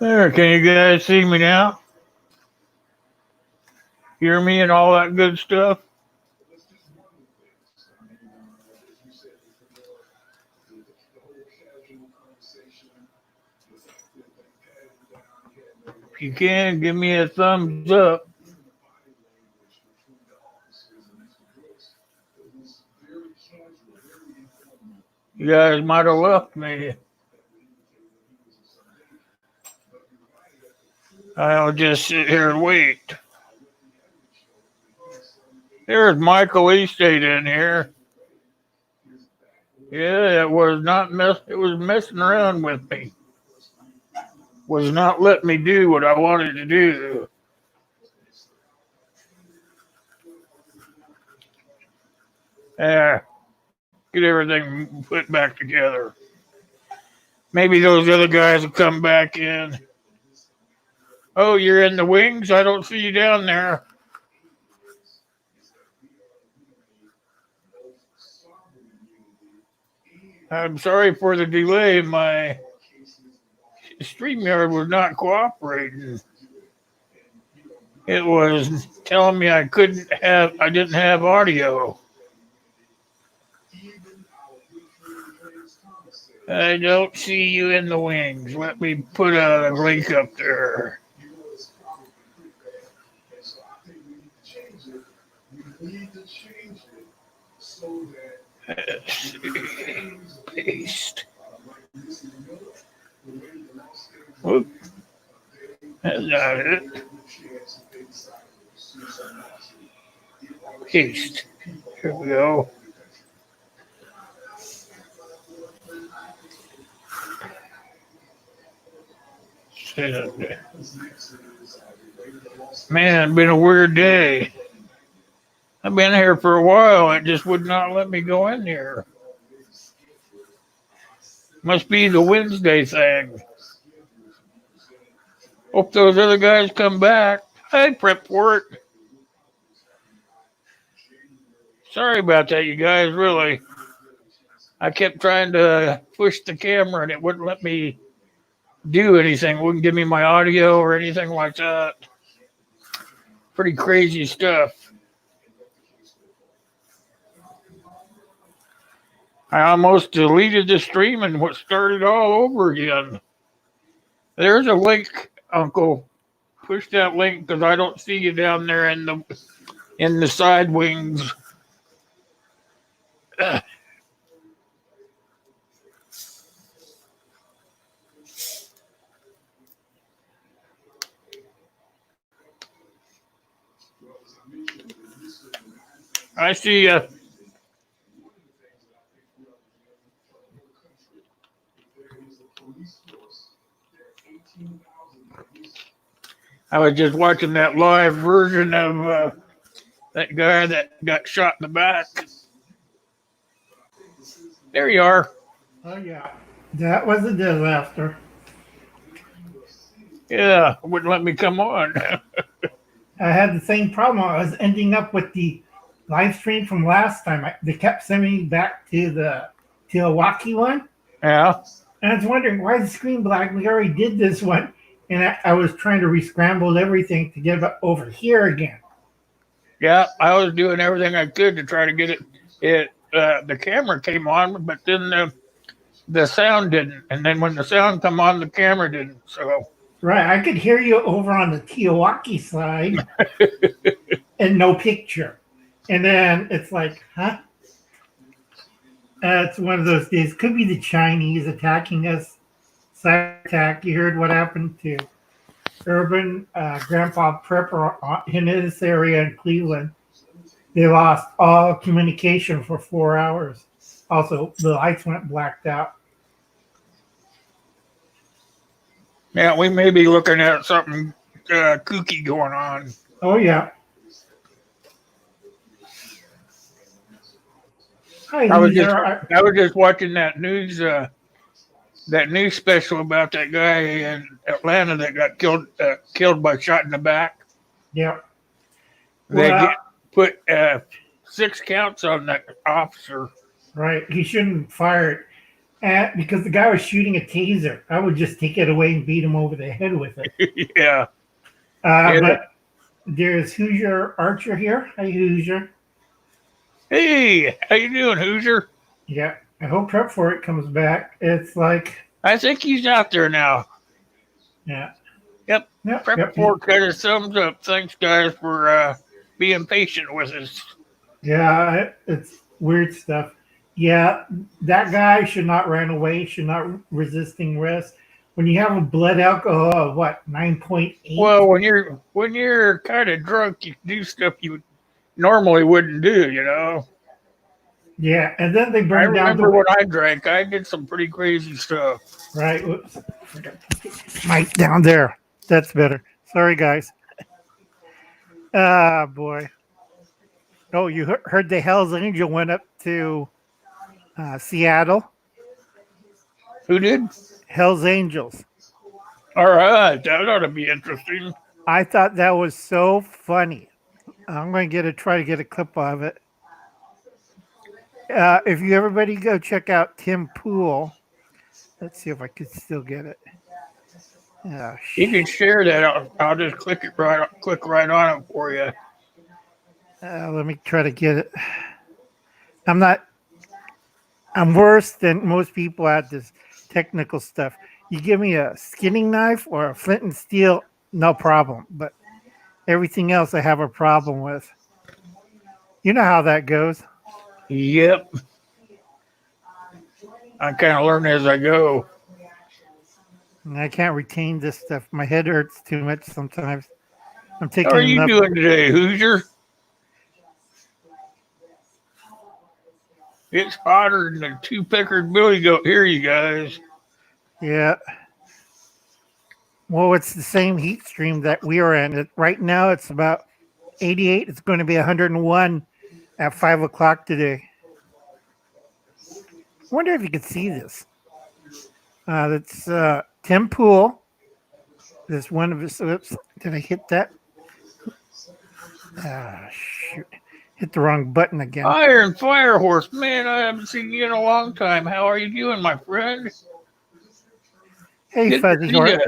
There, can you guys see me now? Hear me and all that good stuff? If you can, give me a thumbs up. You guys might have left me. I'll just sit here and wait. There's Michael Estate in here. Yeah, it was not it was messing around with me. Was not letting me do what I wanted to do. Yeah, get everything put back together. Maybe those other guys will come back in. Oh, you're in the wings? I don't see you down there. I'm sorry for the delay. My StreamYard was not cooperating. It was telling me I didn't have audio. I don't see you in the wings. Let me put a link up there. Paste. Whoop. That's not it. Paste. Here we go. Man, it's been a weird day. I've been here for a while. It just would not let me go in here. Must be the Wednesday thing. Hope those other guys come back. I prepped for it. Sorry about that, you guys, really. I kept trying to push the camera and it wouldn't let me do anything. It wouldn't give me my audio or anything like that. Pretty crazy stuff. I almost deleted the stream and started all over again. There's a link, Uncle. Push that link because I don't see you down there in the side wings. I see you. I was just watching that live version of that guy that got shot in the back. There you are. Oh, yeah. That was a disaster. Yeah, wouldn't let me come on. I had the same problem. I was ending up with the live stream from last time. They kept sending me back to the Milwaukee one. Yeah. And I was wondering, why is the screen black? We already did this one. And I was trying to re-scramble everything to get it over here again. Yeah, I was doing everything I could to try to get it. The camera came on, but then the sound didn't. And then when the sound come on, the camera didn't. So right, I could hear you over on the Milwaukee side, and no picture. And then it's like, huh? It's one of those days. Could be the Chinese attacking us. Cyber attack. You heard what happened to Urban Grandpa Prepper in this area in Cleveland. They lost all communication for 4 hours. Also, the lights went blacked out. yeah, we may be looking at something kooky going on. Oh, yeah. Hi, I was just watching that news special about that guy in Atlanta that got killed by shot in the back. Yeah. They put 6 counts on that officer. Right. He shouldn't fire it. And because the guy was shooting a taser, I would just take it away and beat him over the head with it. Yeah. Yeah. But there's Hoosier Archer here. Hi, Hoosier. Hey, how you doing, Hoosier? Yeah, I hope Prep for It comes back. It's like, I think he's out there now. yeah, Yep. yep, Prep yep. Fork got his thumbs up. Thanks, guys, for being patient with us. Yeah, it's weird stuff. Yeah, that guy should not run away, should not resisting arrest. When you have a blood alcohol of what, 9.8? Well, when you're kind of drunk, you do stuff you normally wouldn't do. Yeah, and then they I burned down remember the when I drank, I did some pretty crazy stuff. right. Whoops. Mic down there. That's better. Sorry, guys. Ah, boy. Oh, you heard the Hell's Angel went up to Seattle? Who did? Hell's Angels. All right, that ought to be interesting. I thought that was so funny. I'm going to try to get a clip of it. If you everybody go check out Tim Pool. Let's see if I could still get it. You can share that. I'll just click right on it for you. Let me try to get it. I'm worse than most people at this technical stuff. You give me a skinning knife or a flint and steel, no problem. But everything else I have a problem with. You know how that goes. Yep. I kind of learn as I go. And I can't retain this stuff. My head hurts too much sometimes. I'm How taking are you enough. doing today, Hoosier? It's hotter than a two-peckered billy goat here, you guys. Yeah. Well, it's the same heat stream that we are in. Right now, it's about 88. It's going to be 101 at 5 o'clock today. I wonder if you could see this. That's Tim Pool. This one of his. Oops, did I hit that? Shoot. Hit the wrong button again. Iron Firehorse, man, I haven't seen you in a long time. How are you doing, my friend? Hey, Good to Fuzzy see Horse. ya.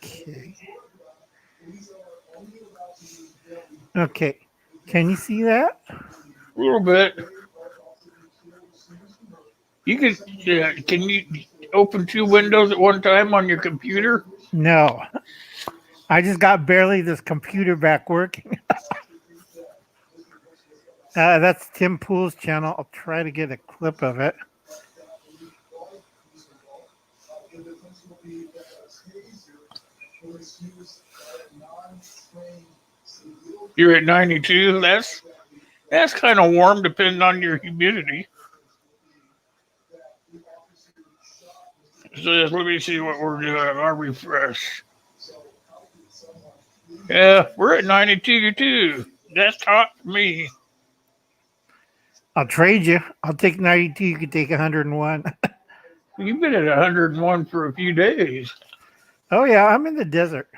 Okay. Okay. Can you see that? A little bit. You can you open two windows at one time on your computer? No. I just got barely this computer back working. That's Tim Pool's channel. I'll try to get a clip of it. You're at 92. That's kind of warm, depending on your humidity. So let me see what we're doing. I'll refresh. Yeah, we're at 92 too. That's hot for me. I'll trade you. I'll take 92. You can take 101. You've been at 101 for a few days. Oh yeah, I'm in the desert.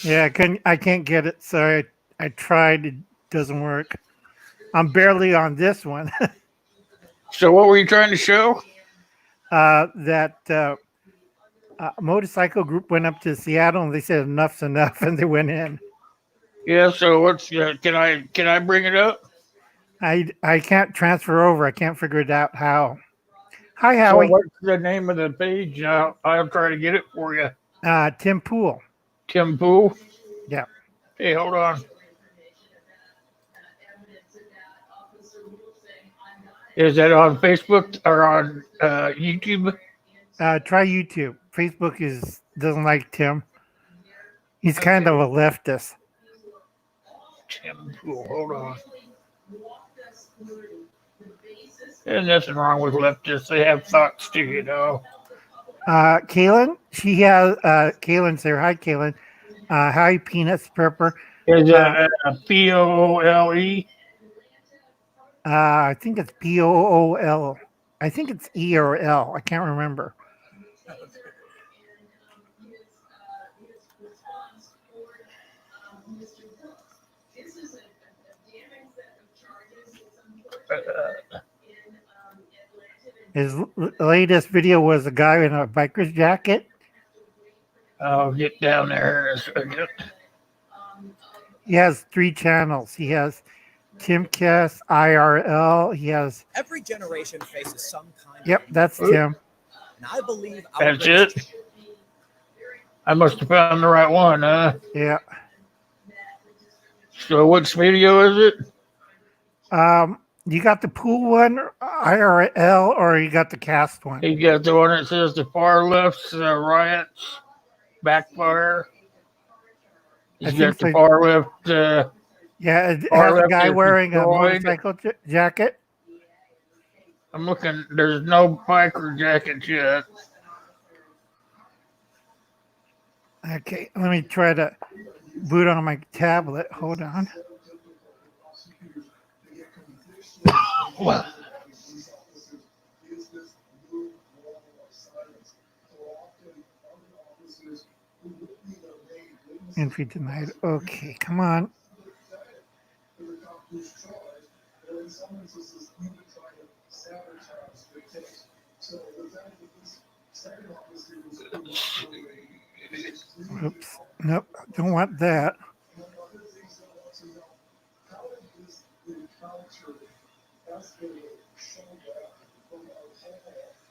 Yeah, I can't get it. So I tried. It doesn't work. I'm barely on this one. So what were you trying to show? That motorcycle group went up to Seattle and they said enough's enough, and they went in. Yeah. So what's can I bring it up? I can't transfer over. I can't figure it out how. Hi, So Howie. what's the name of the page? I'll try to get it for you. Tim Pool. Tim Pool. Yeah. Hey, hold on. Is that on Facebook or on YouTube? Try YouTube. Facebook doesn't like Tim. He's kind of a leftist. Tim Pool. Hold on. There's nothing wrong with leftists. They have thoughts too. Kaylin, she has Kaylin's there. Hi, Kaylin. Hi, Peanuts Pepper. Is that Poole? I think it's Pool. I think it's E or L. I can't remember. His latest video was a guy in a biker's jacket. I'll get down there in a second. He has 3 channels. He has Timcast IRL. He has. Every generation faces some kind Yep, of that's Tim. and I believe our That's greatest it. I must have found the right one, huh? Yeah. So which video is it? You got the pool one, IRL, or you got the cast one? You got the one that says the far left's riots backfire. I You think got the so. far left. Yeah, it far has a left guy is wearing a destroyed. motorcycle jacket. I'm looking. There's no biker jackets yet. Okay, let me try to boot on my tablet. Hold on. Well, Entry denied. Okay, come on. Oops. Nope, don't want that.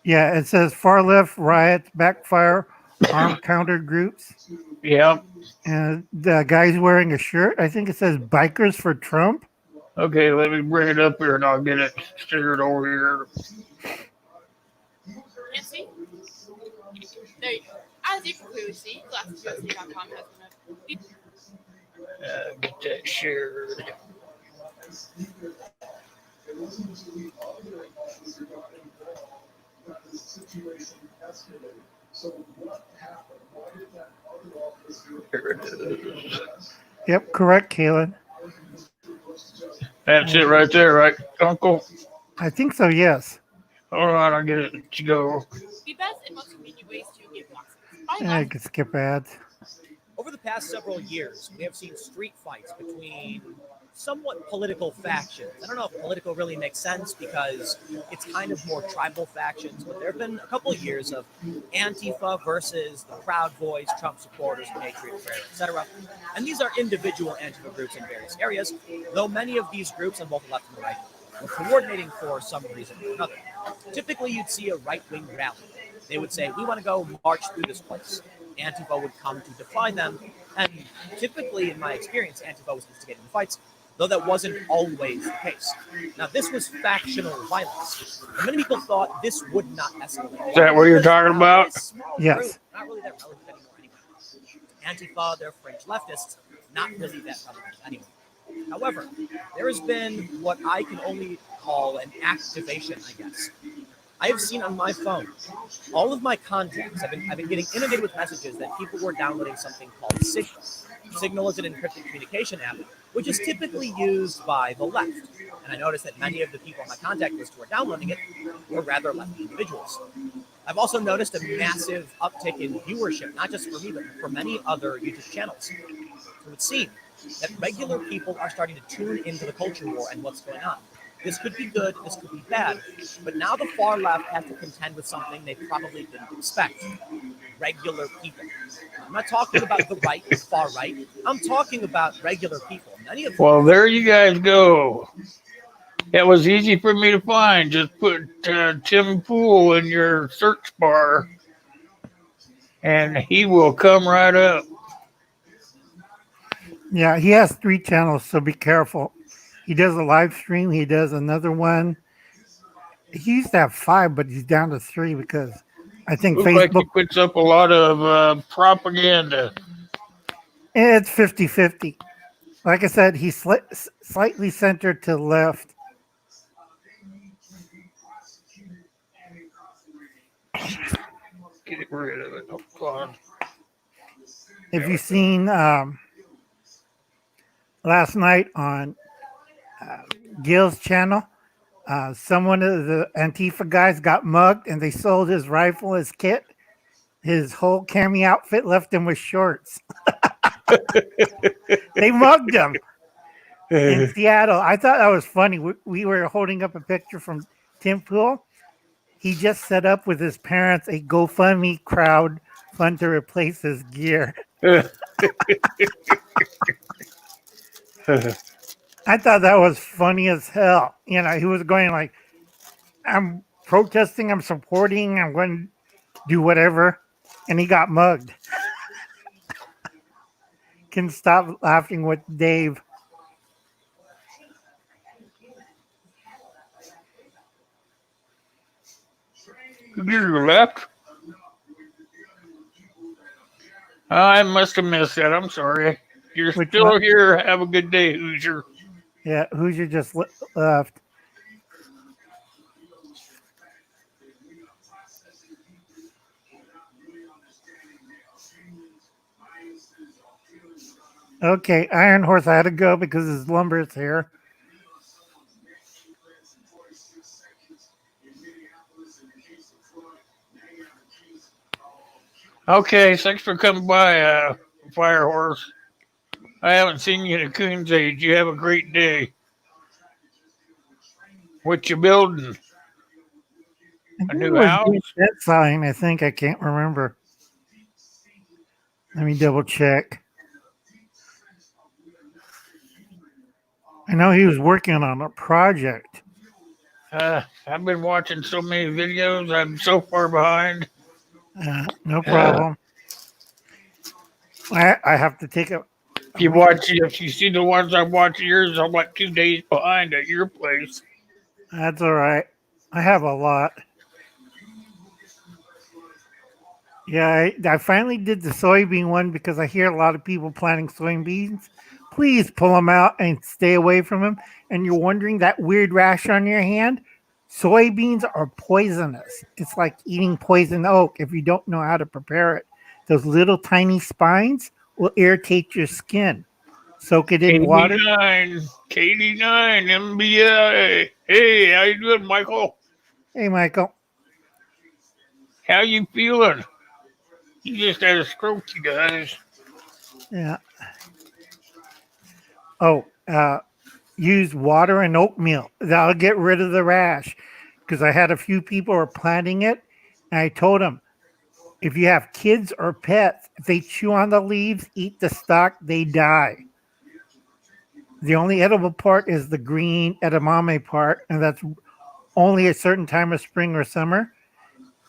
Yeah, it says far left riots backfire armed counter groups. yeah. And the guy's wearing a shirt. I think it says bikers for Trump. Okay, let me bring it up here and I'll get it steered over here. Can't see? There you go. As you can clearly see, GlassUSA.com has been Get that shared. Here it is. Yep, correct, Kaylin. That's it right there, right, Uncle? I think so, yes. Hold on, I'll get it to go. the best and most convenient ways to get boxes. Buy I boxes. could skip ads. Over the past several years, we have seen street fights between somewhat political factions. I don't know if political really makes sense because it's kind of more tribal factions, but there have been a couple of years of Antifa versus the Proud Boys, Trump supporters, Patriot Prayer, etc. And these are individual Antifa groups in various areas, though many of these groups on both the left and the right were coordinating for some reason or another. Typically, you'd see a right-wing rally. They would say, we want to go march through this place. Antifa would come to defy them, and typically, in my experience, Antifa was instigating the fights, though that wasn't always the case. Now, this was factional violence, and many people thought this would not escalate. Is that what you're talking about? Yes. Not really that relevant anymore anyway. Antifa, they're fringe leftists, not really that relevant anymore. However, there has been what I can only call an activation, I guess. I have seen on my phone, all of my contacts, I've been getting inundated with messages that people were downloading something called Signal. Signal is an encrypted communication app, which is typically used by the left. And I noticed that many of the people on my contact list who are downloading it were rather left individuals. I've also noticed a massive uptick in viewership, not just for me, but for many other YouTube channels. So it seems that regular people are starting to tune into the culture war and what's going on. This could be good, this could be bad, but now the far left has to contend with something they probably didn't expect. Regular people. I'm not talking about the right, the far right. I'm talking about regular people. Many of Well, there you guys go. It was easy for me to find. Just put Tim Pool in your search bar, and he will come right up. Yeah, he has 3 channels, so be careful. He does a live stream. He does another one. He used to have 5, but he's down to 3 because I think Looks like Facebook, he puts up a lot of propaganda. it's 50-50. Like I said, he's slightly centered to the left. Get rid of it. Oh, God. If you've seen last night on Gil's channel, someone of the Antifa guys got mugged and they sold his rifle, his kit, his whole cami outfit, left him with shorts. They mugged him in Seattle. I thought that was funny. We were holding up a picture from Tim Pool. He just set up with his parents a GoFundMe crowd fund to replace his gear. I thought that was funny as hell. You know, he was going like, I'm protesting, I'm supporting, I'm going to do whatever. And he got mugged. Can stop laughing with Dave. You left? I must have missed that. I'm sorry. You're Which still one? here. Have a good day, Hoosier. Yeah, Hoosier just left. Okay, Iron Horse, I had to go because his lumber is here. Okay, thanks for coming by, Fire Horse. I haven't seen you in a coon's age. You have a great day. What you building? I A think new it was house? that sign. I think I can't remember. Let me double check. I know he was working on a project. I've been watching so many videos. I'm so far behind. No problem. I have to take a. If you see the ones I watch yours, I'm like 2 days behind at your place. That's all right. I have a lot. Yeah, I finally did the soybean one because I hear a lot of people planting soybeans. Please pull them out and stay away from them. And you're wondering that weird rash on your hand? Soybeans are poisonous. It's like eating poison oak if you don't know how to prepare it. Those little tiny spines will irritate your skin. Soak it in water. KD9, NBA. Hey, how you doing, Michael? Hey, Michael. How you feeling? You just had a stroke, you guys. Yeah. Oh, use water and oatmeal. That'll get rid of the rash. Because I had a few people were planting it, and I told them, if you have kids or pets, if they chew on the leaves, eat the stalk, they die. The only edible part is the green edamame part, and that's only a certain time of spring or summer.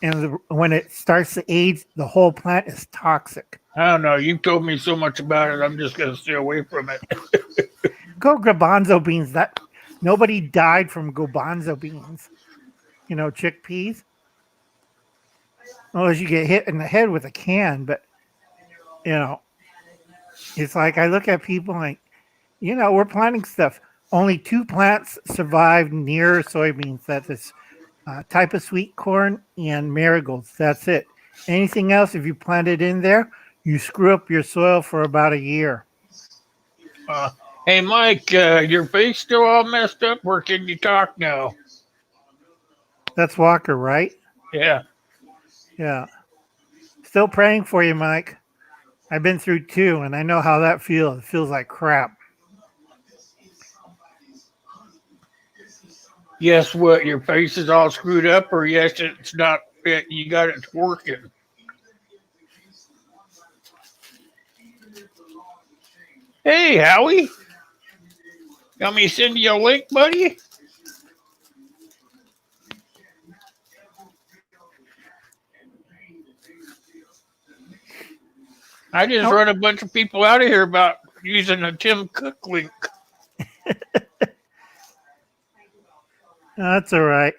And when it starts to age, the whole plant is toxic. I don't know. You've told me so much about it. I'm just going to stay away from it. Go garbanzo beans. That nobody died from garbanzo beans. You know, chickpeas. Unless you get hit in the head with a can, but you know, it's like I look at people like, you know, we're planting stuff. Only 2 plants survived near soybeans. That's this type of sweet corn and marigolds. That's it. Anything else, if you plant it in there, you screw up your soil for about a year. Hey, Mike, your face still all messed up? Or can you talk now? That's Walker, right? Yeah. Yeah. Still praying for you, Mike. I've been through 2, and I know how that feels. It feels like crap. Yes, what? Your face is all screwed up, or yes, it's not. You got it working. Hey, Howie. Want me to send you a link, buddy? I just run a bunch of people out of here about using a Tim Cook link. That's all right.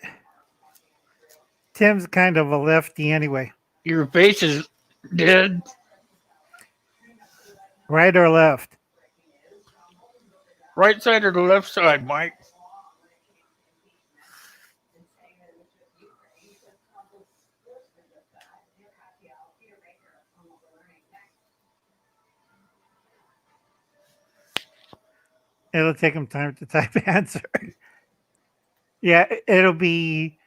Tim's kind of a lefty anyway. Your face is dead. Right or left? Right side or the left side, Mike? It'll take him time to type answer. Yeah, it'll be,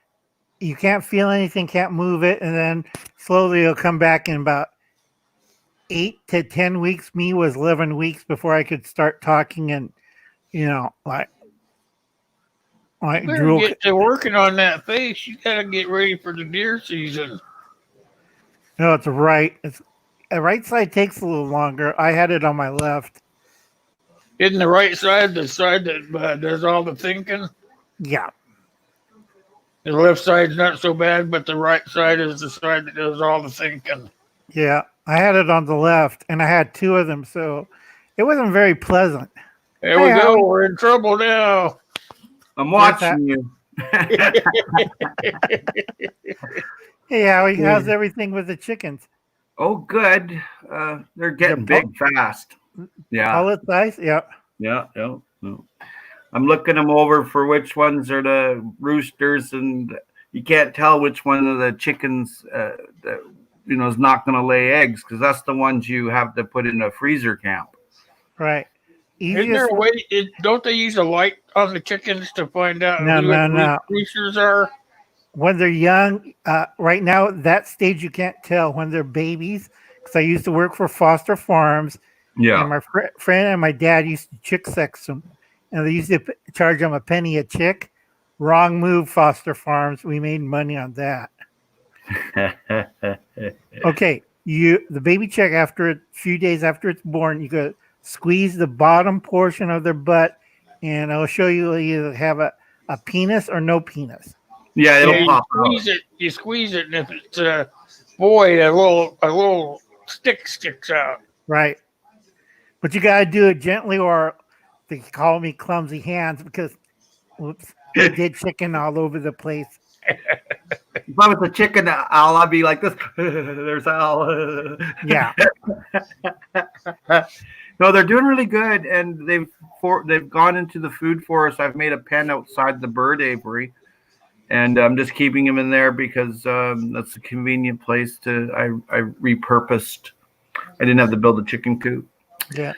you can't feel anything, can't move it, and then slowly it'll come back in about 8 to 10 weeks. Me was 11 weeks before I could start talking and, you know, like Like You better drool. get to working on that face. You gotta get ready for the deer season. No, it's right. It's the right side takes a little longer. I had it on my left. Isn't the right side the side that does all the thinking? Yeah. The left side's not so bad, but the right side is the side that does all the thinking. Yeah. I had it on the left, and I had two of them, so it wasn't very pleasant. There Hey, we go. Howie. We're in trouble now. I'm Where's that? watching you. Hey, Howie, how's everything with the chickens? Oh, good. They're getting They're big fast. Yeah, Solid size? Yeah. yeah. I'm looking them over for which ones are the roosters, and you can't tell which one of the chickens that is not going to lay eggs, because that's the ones you have to put in a freezer camp. Right. Isn't there Easiest. a way? Don't they use a light on the chickens to find out No, who no, the no. roosters are? When they're young, right now, that stage you can't tell. When they're babies, because I used to work for Foster Farms, and my friend and my dad used to chick sex them, and they used to charge them a penny a chick. Wrong move, Foster Farms. We made money on that. Okay, the baby chick, after a few days after it's born, you go squeeze the bottom portion of their butt, and I'll show you either have a penis or no penis. Yeah, it'll You pop squeeze out. it. You squeeze it, and if it's a boy, a little stick sticks out. Right. But you got to do it gently, or they call me clumsy hands because, whoops, I did chicken all over the place. If I was a chicken owl, I'd be like this. There's Al. Yeah. No, they're doing really good, and they've gone into the food forest. I've made a pen outside the bird aviary, and I'm just keeping them in there because that's a convenient place to. I repurposed. I didn't have to build a chicken coop. Yeah.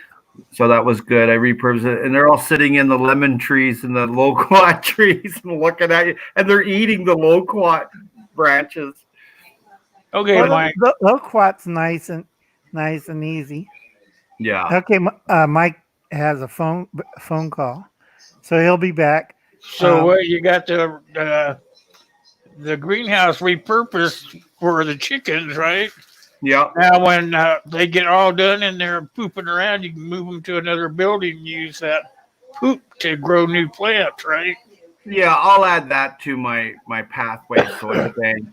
So that was good. I repurposed it, and they're all sitting in the lemon trees and the loquat trees and looking at you, and they're eating the loquat branches. Okay, Well, Mike. the loquat's nice and easy. Yeah. Okay, Mike has a phone call, so he'll be back. So you got the greenhouse repurposed for the chickens, right? Yeah. Now, when they get all done and they're pooping around, you can move them to another building and use that poop to grow new plants, right? Yeah, I'll add that to my pathway soil bank.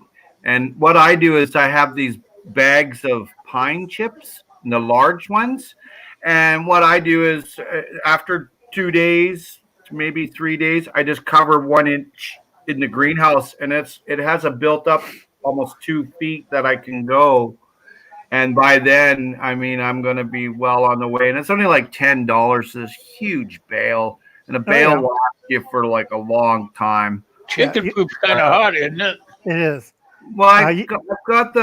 And what I do is I have these bags of pine chips, the large ones. And what I do is after 2 days, maybe 3 days, I just cover 1 inch in the greenhouse, and it has a built up almost 2 feet that I can go. And by then, I mean, I'm going to be well on the way. And it's only like $10, this huge bale. And a bale will last you for like a long time. Chicken poop's kind of hot, isn't it? It is. Well, I've got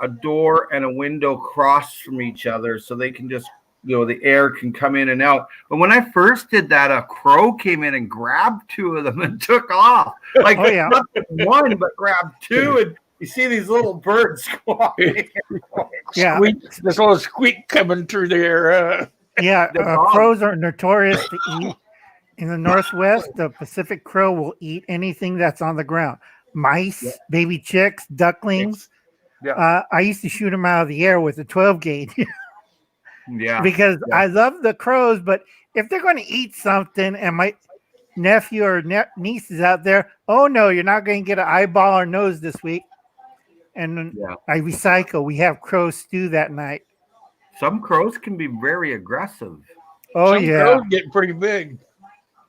a door and a window crossed from each other, so they can just the air can come in and out. But when I first did that, a crow came in and grabbed 2 of them and took off. Like not one, but grabbed 2, and you see these little birds squawking. Yeah. This little squeak coming through there. Yeah, crows are notorious to eat. In the Northwest, the Pacific crow will eat anything that's on the ground. Mice, baby chicks, ducklings. Yeah. I used to shoot them out of the air with a 12 gauge. Yeah. Because I love the crows, but if they're going to eat something and my nephew or niece is out there, oh no, you're not going to get an eyeball or nose this week. And I recycle. We have crow stew that night. Some crows can be very aggressive. Oh, Some crows get pretty big.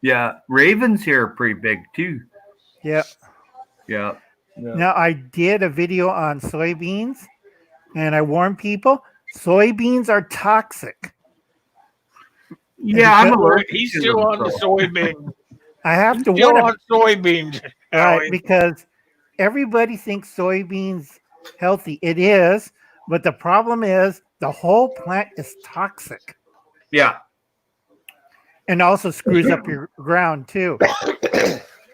Yeah. Ravens here are pretty big too. Yeah. Yeah. Now, I did a video on soybeans, and I warned people, soybeans are toxic. Yeah, I'm allergic. He's still on the soybean. I have to Still warn on soybeans. right, because everybody thinks soybeans healthy. It is, but the problem is the whole plant is toxic. Yeah. And also screws up your ground too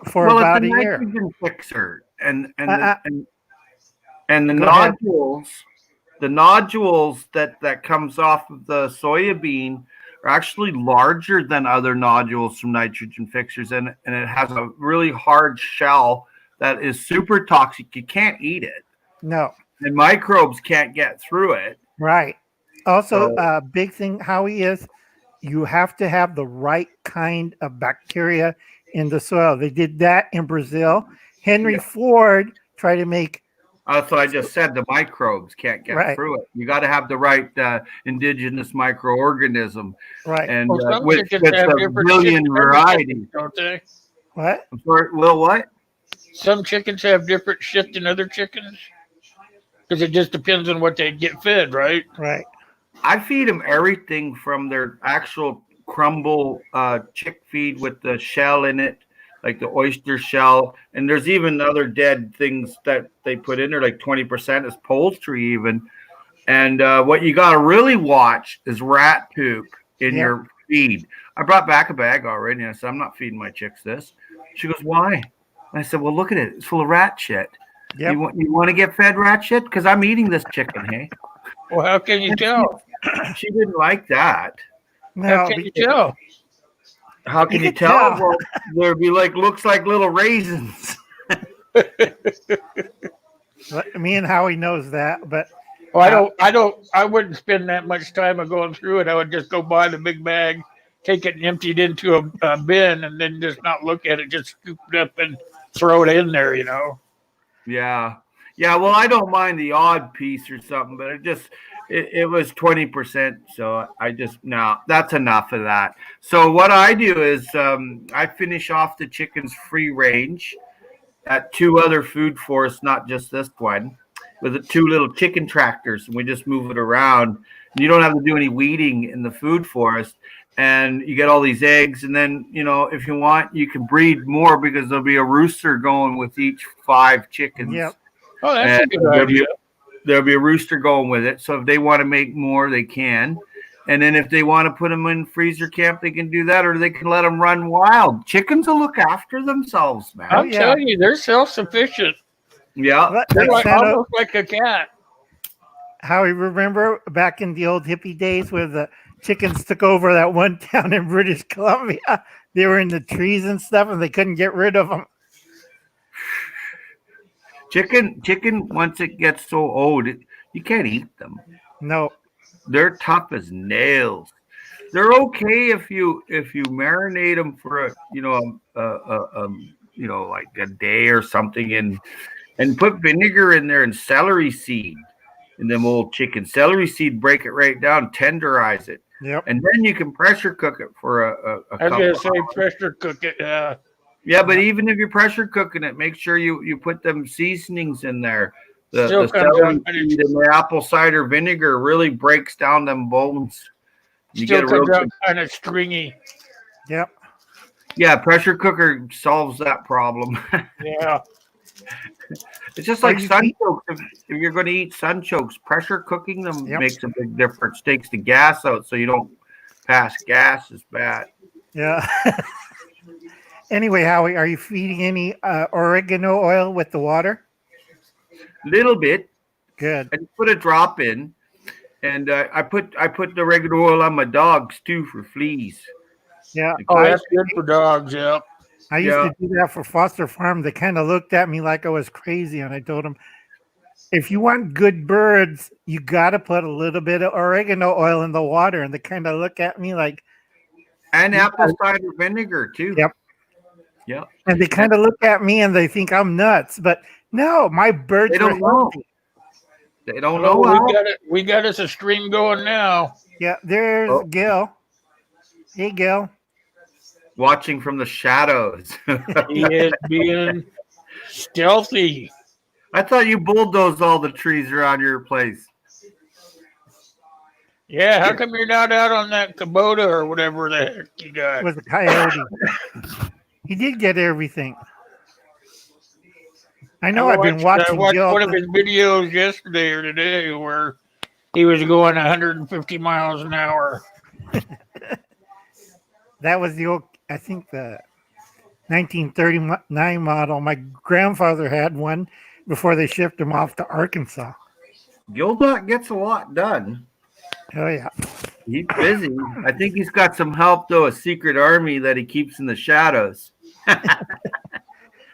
for about a year. Nitrogen fixer and the Go ahead. nodules, that comes off of the soybean are actually larger than other nodules from nitrogen fixers, and it has a really hard shell that is super toxic. You can't eat it, No. and microbes can't get through it. Right. Also, So- big thing, Howie, is you have to have the right kind of bacteria in the soil. They did that in Brazil. Henry Ford tried to make So I just said the microbes can't get Right. through it. You got to have the right indigenous microorganism, right. and Well, some with chickens have a different million chicken varieties. don't they? What? I'm sorry, Will, what? Some chickens have different shit than other chickens because it just depends on what they get fed, right? Right. I feed them everything from their actual crumble chick feed with the shell in it, like the oyster shell. And there's even other dead things that they put in there, like 20% is poultry even. And what you got to really watch is rat poop in Yeah. your feed. I brought back a bag already. And I said, I'm not feeding my chicks this. She goes, why? And I said, well, look at it. It's full of rat shit. Yep. You want to get fed rat shit? Because I'm eating this chicken, hey? Well, how can you tell? She didn't like that. How Now, can you tell? How can You you can tell? tell. Well, there'd be looks like little raisins. me and Howie knows that, but Well, I wouldn't spend that much time of going through it. I would just go buy the big bag, take it and empty it into a bin, and then just not look at it, just scoop it up and throw it in there, you know. Yeah. Yeah. Well, I don't mind the odd piece or something, but it was 20%. So I just, no, that's enough of that. So what I do is I finish off the chickens free range at 2 other food forests, not just this one, with the 2 little chicken tractors, and we just move it around. You don't have to do any weeding in the food forest, and you get all these eggs. And then, if you want, you can breed more because there'll be a rooster going with each 5 chickens. Yep. Oh, that's a And good idea. there'll be a rooster going with it. So if they want to make more, they can. And then if they want to put them in freezer camp, they can do that, or they can let them run wild. Chickens will look after themselves, man. I'm yeah. telling you, they're self-sufficient. Yeah. They're like, Santa, almost like a cat. Howie, remember back in the old hippie days where the chickens took over that one town in British Columbia? They were in the trees and stuff, and they couldn't get rid of them. Chicken, once it gets so old, you can't eat them. No. They're tough as nails. They're okay if you marinate them for like a day or something, and put vinegar in there and celery seed in them old chicken. Celery seed, break it right down, tenderize it, Yep. and then you can pressure cook it for a I was couple gonna of say hours. pressure cook it. Yeah, but even if you're pressure cooking it, make sure you put them seasonings in there. The Still comes celery out pretty- seed and the apple cider vinegar really breaks down them bones. You Still get a real comes out good, kind of stringy. Yep. yeah, pressure cooker solves that problem. Yeah. It's just Are like you sunchokes. If you're going to eat sunchokes, pressure cooking them Yep. makes a big difference. Takes the gas out, so you don't pass gas is bad. Yeah. Anyway, Howie, are you feeding any oregano oil with the water? Little bit. Good. I just put a drop in, and I put the oregano oil on my dogs too for fleas. Yeah. Oh, that's good for dogs. Yeah. I used Yeah. to do that for Foster Farm. They kind of looked at me like I was crazy, and I told them, if you want good birds, you got to put a little bit of oregano oil in the water. And they kind of look at me like, And Yeah. apple cider vinegar too. Yep. Yeah. and they kind of look at me and they think I'm nuts. But no, my birds They were don't know. healthy. They don't Oh, know. we got it. We got us a stream going now. Yeah, there's Oh. Gil. Hey, Gil. Watching from the shadows. He is being stealthy. I thought you bulldozed all the trees around your place. Yeah. How come you're not out on that Kubota or whatever the heck you got? Was a coyote. He did get everything. I know. I've been watching I watched Gil. one of his videos yesterday or today where he was going 150 miles an hour. That was the old, I think the 1939 model. My grandfather had one before they shipped him off to Arkansas. Gildot gets a lot done. Oh yeah. He's busy. I think he's got some help though, a secret army that he keeps in the shadows.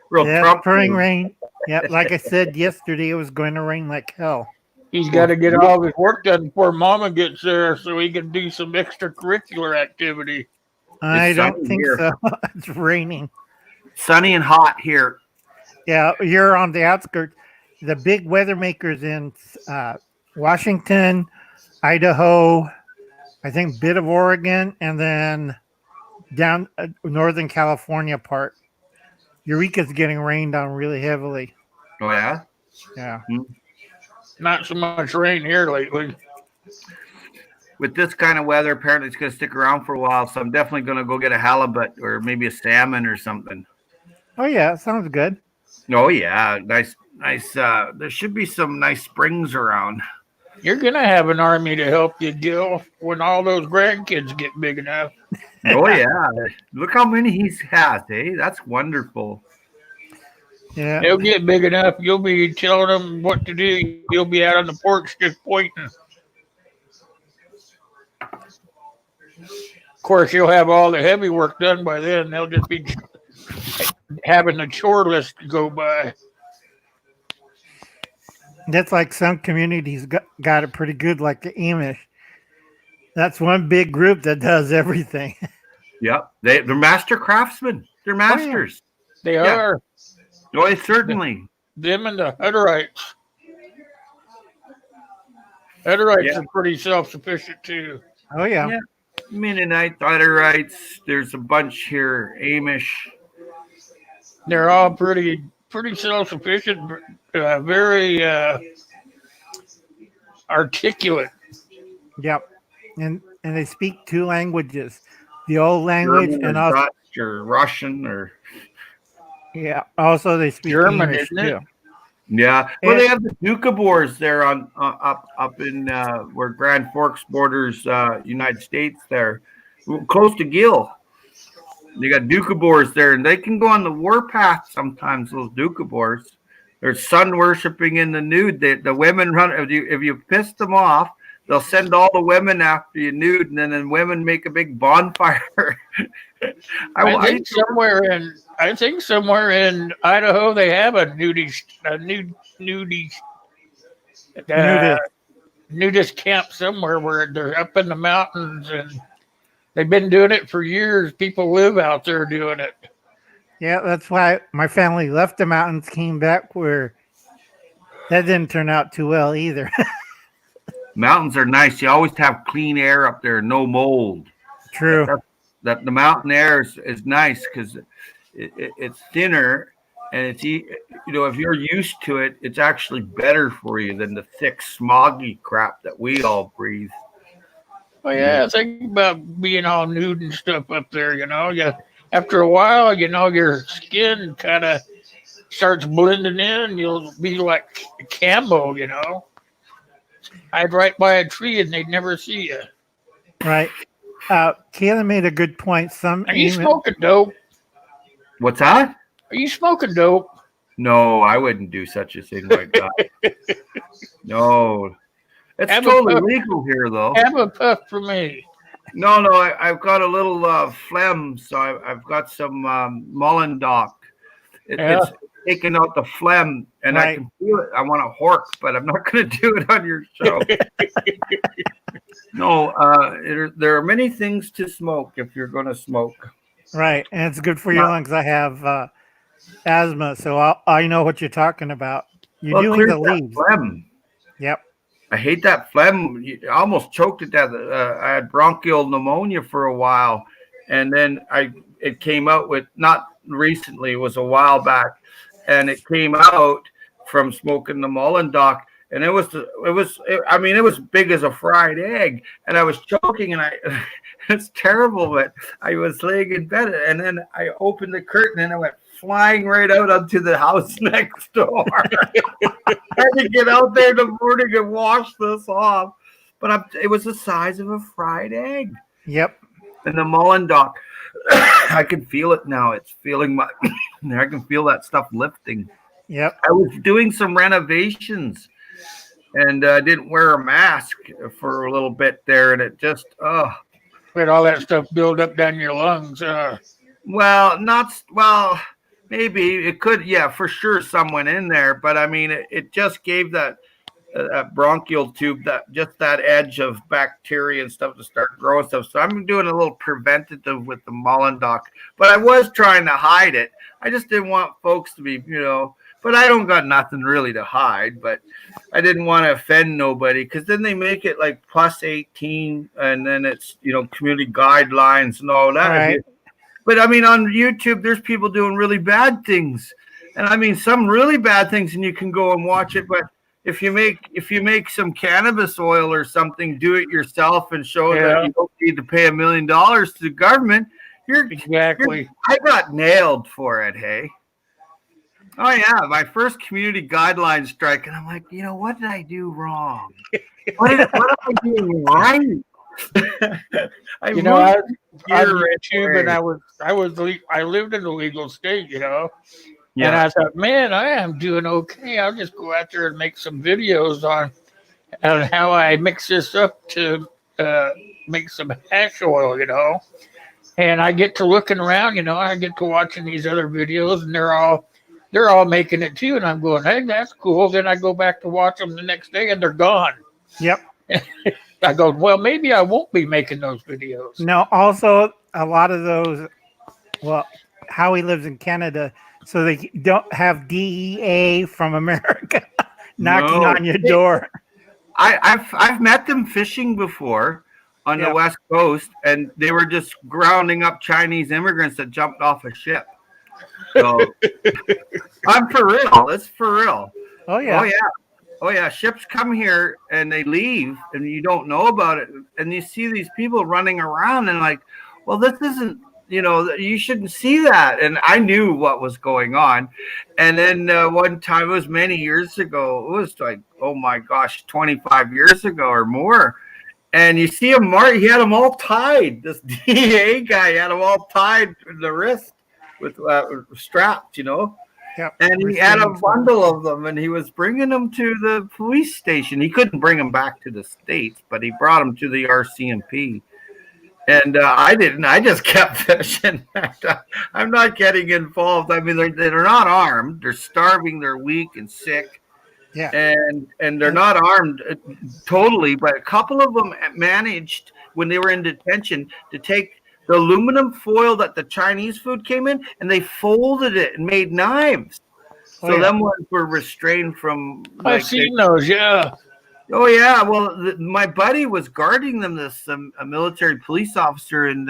Real Yeah, Trump. pouring move. rain. Yeah, like I said yesterday, it was going to rain like hell. He's got to get all of his work done before Mama gets there, so he can do some extracurricular activity. I don't sunny think here. so. It's raining. Sunny and hot here. Yeah, you're on the outskirts. The big weather makers in Washington, Idaho, I think bit of Oregon, and then down Northern California part. Eureka's getting rained on really heavily. Oh yeah. Yeah. Not so much rain here lately. With this kind of weather, apparently it's going to stick around for a while. So I'm definitely going to go get a halibut or maybe a salmon or something. Oh yeah, sounds good. Oh yeah, nice. There should be some nice springs around. You're gonna have an army to help you, Gil, when all those grandkids get big enough. Oh yeah, look how many he has. Eh, that's wonderful. Yeah. They'll get big enough. You'll be telling them what to do. You'll be out on the porch just pointing. Of course, you'll have all the heavy work done by then. They'll just be having the chore list to go by. That's like some communities got it pretty good, like the Amish. That's one big group that does everything. Yep, they're master craftsmen. They're masters. They Yeah. are. Oh, certainly. Them and the Hutterites. Hutterites Yeah. are pretty self-sufficient too. Oh yeah. Yeah. Mennonite, Hutterites. There's a bunch here. Amish. They're all pretty self-sufficient, very articulate. Yep. And they speak two languages. The old language German and or also Dutch or Russian or also they speak German, English isn't it? too. yeah. Well, And- they have the Doukhobors there on up in where Grand Forks borders United States there, close to Gill. They got Doukhobors there, and they can go on the warpath sometimes. Those Doukhobors, they're sun worshiping in the nude. The women run if you piss them off. They'll send all the women after you nude, and then the women make a big bonfire. I think somewhere in Idaho they have a nudist camp somewhere where they're up in the mountains, and they've been doing it for years. People live out there doing it. Yeah, that's why my family left the mountains, came back where that didn't turn out too well either. Mountains are nice. You always have clean air up there, no mold. True. That the mountain air is nice because it's thinner, and it's if you're used to it, it's actually better for you than the thick smoggy crap that we all breathe. Oh yeah, think about being all nude and stuff up there. After a while, your skin kind of starts blending in. You'll be like camo. I'd right by a tree and they'd never see you. Right. Kayla made a good point. Are you smoking dope? What's that? Are you smoking dope? No, I wouldn't do such a thing like that. No, it's Have a totally puff. legal here, though. Have a puff for me. No, I've got a little phlegm, so I've got some Mollendock. It's taking out the phlegm, and I Right. can feel it. I want to hork, but I'm not going to do it on your show. No, there are many things to smoke if you're going to smoke. Right. And it's good for your lungs. I have asthma, so I know what you're talking about. You're Well, doing clear the that leaves. phlegm. Yep. I hate that phlegm. I almost choked to death. I had bronchial pneumonia for a while, and then it came out with, not recently, it was a while back, and it came out from smoking the Mollendock, and it was big as a fried egg, and I was choking, and it's terrible, but I was laying in bed, and then I opened the curtain, and I went flying right out onto the house next door. I had to get out there in the morning and wash this off, but it was the size of a fried egg. Yep. And the Mollendock, I can feel it now. It's feeling I can feel that stuff lifting. Yep. I was doing some renovations and didn't wear a mask for a little bit there, and it just Let all that stuff build up down your lungs. well, not well. Maybe it could, yeah, for sure, some went in there, but I mean, it just gave that bronchial tube that edge of bacteria and stuff to start growing stuff. So I'm doing a little preventative with the Mollendoc, but I was trying to hide it. I just didn't want folks to be, but I don't got nothing really to hide, but I didn't want to offend nobody, because then they make it like plus 18 and then it's, community guidelines and all that. Right. But I mean, on YouTube, there's people doing really bad things. And I mean, some really bad things, and you can go and watch it. But if you make some cannabis oil or something, do it yourself and show that you don't need to pay $1 million to the government. Exactly. I got nailed for it, hey. Oh yeah, my first community guideline strike, and I'm like, what did I do wrong? What am I doing right? I was on YouTube, and I lived in a legal state, And I thought, man, I am doing okay. I'll just go out there and make some videos on how I mix this up to make some hash oil, And I get to looking around, I get to watching these other videos, and they're all making it too. And I'm going, hey, that's cool. Then I go back to watch them the next day, and they're gone. Yep. I go, well, maybe I won't be making those videos. No, also a lot of those, Howie lives in Canada, so they don't have DEA from America knocking on your door. I've met them fishing before on the West Coast, and they were just grounding up Chinese immigrants that jumped off a ship. So I'm for real. It's for real. Oh yeah. Oh yeah. Ships come here and they leave, and you don't know about it, and you see these people running around and like, well, this isn't. You shouldn't see that. And I knew what was going on. And then one time, it was many years ago, it was like, oh my gosh, 25 years ago or more. And you see him, he had them all tied. This DEA guy had them all tied to the wrist with straps, Yep. And he had a bundle of them, and he was bringing them to the police station. He couldn't bring them back to the States, but he brought them to the RCMP. And I didn't. I just kept fishing. I'm not getting involved. I mean, they're not armed. They're starving. They're weak and sick. Yeah. And they're not armed totally. But a couple of them managed, when they were in detention, to take the aluminum foil that the Chinese food came in, and they folded it and made knives. So them ones were restrained from. I've seen those. Yeah. Oh yeah, well, my buddy was guarding them. A military police officer in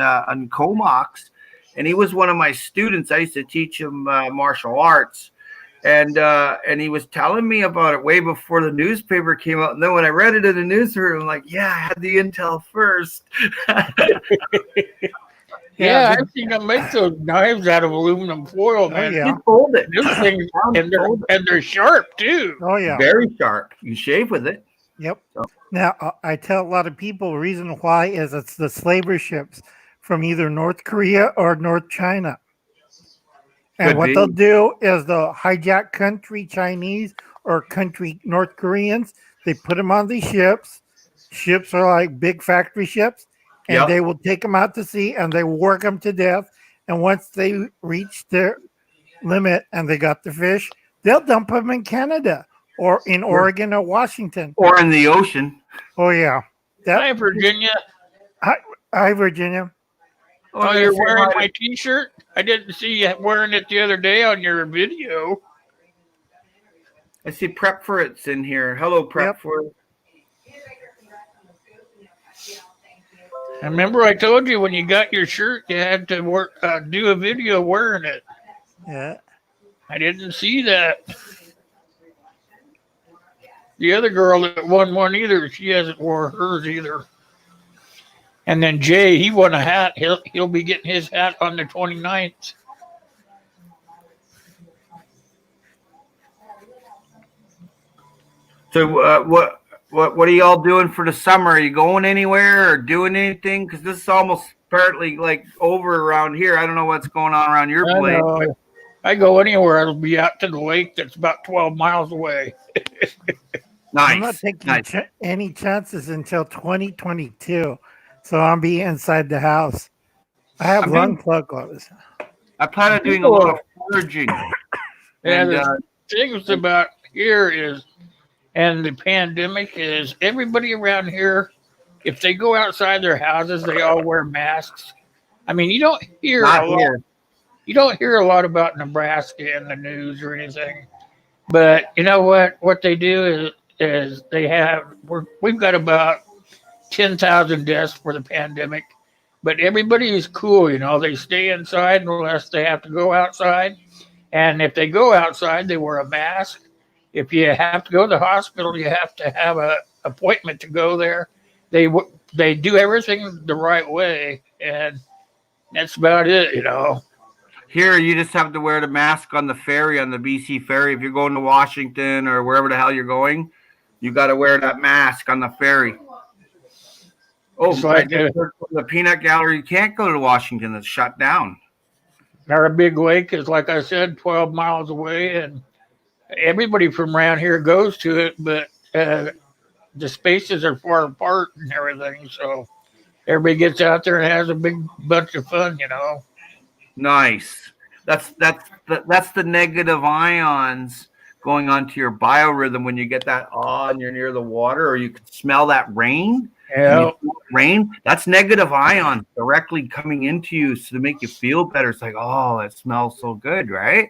Comox, and he was one of my students. I used to teach him martial arts, and he was telling me about it way before the newspaper came out. And then when I read it in the newspaper, I'm like, yeah, I had the intel first. Yeah, I've seen them make those knives out of aluminum foil, man. Yeah. You fold it. Those things, and they're sharp too. Oh yeah. Very sharp. You shave with it. Yep. Now, I tell a lot of people the reason why is it's the slaver ships from either North Korea or North China. And what they'll do is they'll hijack country Chinese or country North Koreans. They put them on these ships. Ships are like big factory ships. And they will take them out to sea and they will work them to death. And once they reach their limit and they got the fish, they'll dump them in Canada. Or in Oregon or Washington. Or in the ocean. Oh, yeah. Hi, Virginia. Hi, Virginia. Oh, you're wearing my T-shirt? I didn't see you wearing it the other day on your video. I see Prep for It's in here. Hello, Prep for It. I remember I told you when you got your shirt, you had to do a video wearing it. Yeah. I didn't see that. The other girl that won one either, she hasn't wore hers either. And then Jay, he won a hat. He'll be getting his hat on the 29th. So what are y'all doing for the summer? Are you going anywhere or doing anything? Because this is almost partly like over around here. I don't know what's going on around your place. I go anywhere. I'll be out to the lake that's about 12 miles away. I'm not Nice. taking Nice. any chances until 2022. So I'll be inside the house. I have I'm lung doing, plug closed. I plan on doing a lot of foraging. Yeah, And the things about here is, and the pandemic is, everybody around here, if they go outside their houses, they all wear masks. I mean, you don't hear a not lot. here. You don't hear a lot about Nebraska in the news or anything. But you know what? What they do is they have we've got about 10,000 deaths for the pandemic, but everybody is cool. You know, they stay inside unless they have to go outside, and if they go outside, they wear a mask. If you have to go to the hospital, you have to have a appointment to go there. They do everything the right way, and that's about it. You know. Here, you just have to wear the mask on the ferry, on the BC ferry. If you're going to Washington or wherever the hell you're going, you got to wear that mask on the ferry. Oh, It's like the peanut gallery, you can't go to Washington. It's shut down. our big lake is, like I said, 12 miles away, and everybody from around here goes to it, but the spaces are far apart and everything. So everybody gets out there and has a big bunch of fun, you know. Nice. That's the negative ions going onto your biorhythm when you get that and you're near the water, or you can smell that rain. Yeah. Rain, that's negative ions directly coming into you to make you feel better. It's like, oh, it smells so good, right?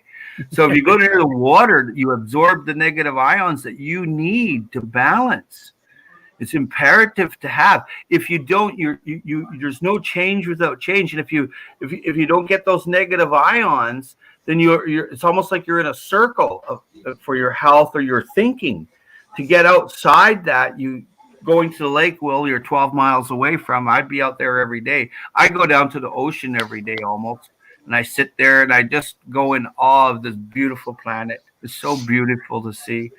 So if you go near the water, you absorb the negative ions that you need to balance. It's imperative to have. If you don't, you there's no change without change. And if you don't get those negative ions, then it's almost like you're in a circle for your health or your thinking. To get outside that, going to the lake, Will, you're 12 miles away from. I'd be out there every day. I go down to the ocean every day almost, and I sit there and I just go in awe of this beautiful planet. It's so beautiful to see.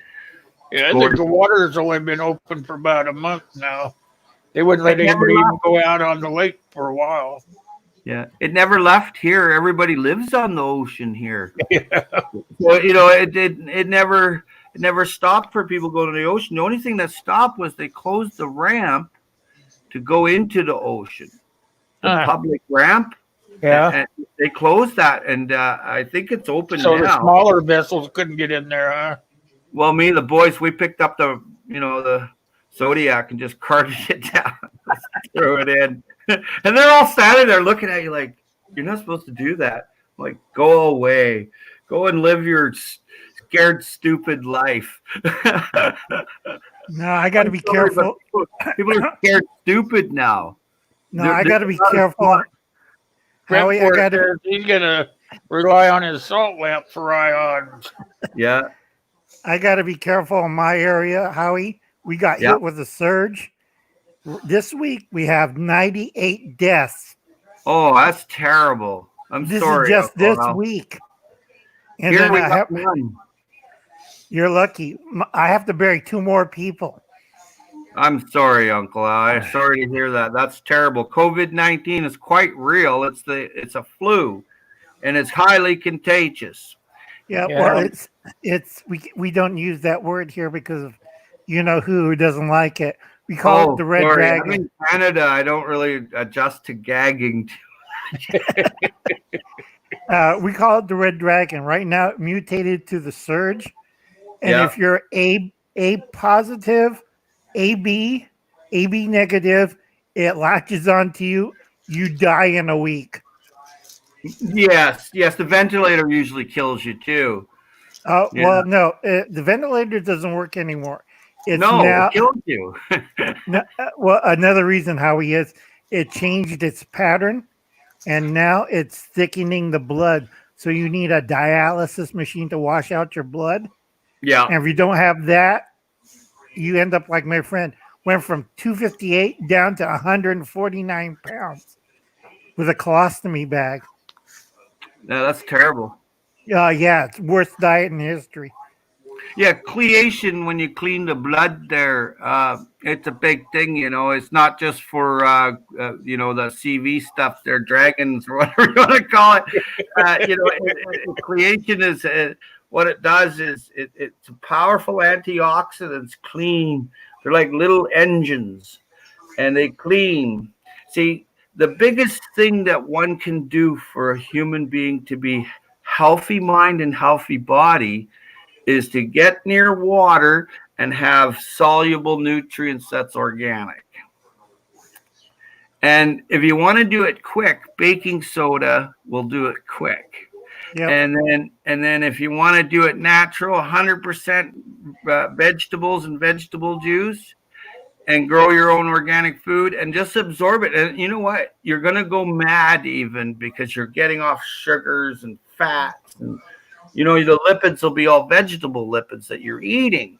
Yeah, I think the water has only been open for about a month now. They wouldn't let anybody even go out on the lake for a while. Yeah, it never left here. Everybody lives on the ocean here. Yeah. So, it never stopped for people going to the ocean. The only thing that stopped was they closed the ramp to go into the ocean. The public ramp. Yeah. And they closed that, and I think it's open So now. the smaller vessels couldn't get in there, huh? Well, me and the boys, we picked up the Zodiac and just carted it down, threw it in. And they're all standing there looking at you like, you're not supposed to do that. I'm like, go away. Go and live your scared, stupid life. No, I got to be careful. People are scared stupid now. No, I got to be careful. Howie, He's going to rely on his salt lamp for ions. Yeah. I got to be careful in my area, Howie. We got hit with a surge. This week, we have 98 deaths. Oh, that's terrible. This sorry. is just this week. And Here then we got one. You're lucky. I have to bury 2 more people. I'm sorry, Uncle Al. I'm sorry to hear that. That's terrible. COVID-19 is quite real. It's a flu, and it's highly contagious. Yeah. Well, we don't use that word here because of who doesn't like it. We call it the red dragon. I'm in Canada. I don't really adjust to gagging. We call it the red dragon. Right now, it mutated to the surge. And if you're A positive, AB negative, it latches onto you. You die in a week. Yes. The ventilator usually kills you too. Well, no, the ventilator doesn't work anymore. It killed you. Well, another reason how it changed its pattern, and now it's thickening the blood. So you need a dialysis machine to wash out your blood. Yeah. And if you don't have that, you end up like my friend, went from 258 down to 149 pounds with a colostomy bag. No, that's terrible. Yeah, it's worst diet in history. Yeah, cleation, when you clean the blood there, it's a big thing, It's not just for, the CV stuff, they're dragons or whatever you want to call it. Cleation is what it does is it's powerful antioxidants, clean. They're like little engines, and they clean. See, the biggest thing that one can do for a human being to be healthy mind and healthy body is to get near water and have soluble nutrients that's organic. And if you want to do it quick, baking soda will do it quick. Yep. And then if you want to do it natural, 100% vegetables and vegetable juice, and grow your own organic food and just absorb it. And you know what? You're going to go mad even because you're getting off sugars and fats. And, you know, the lipids will be all vegetable lipids that you're eating.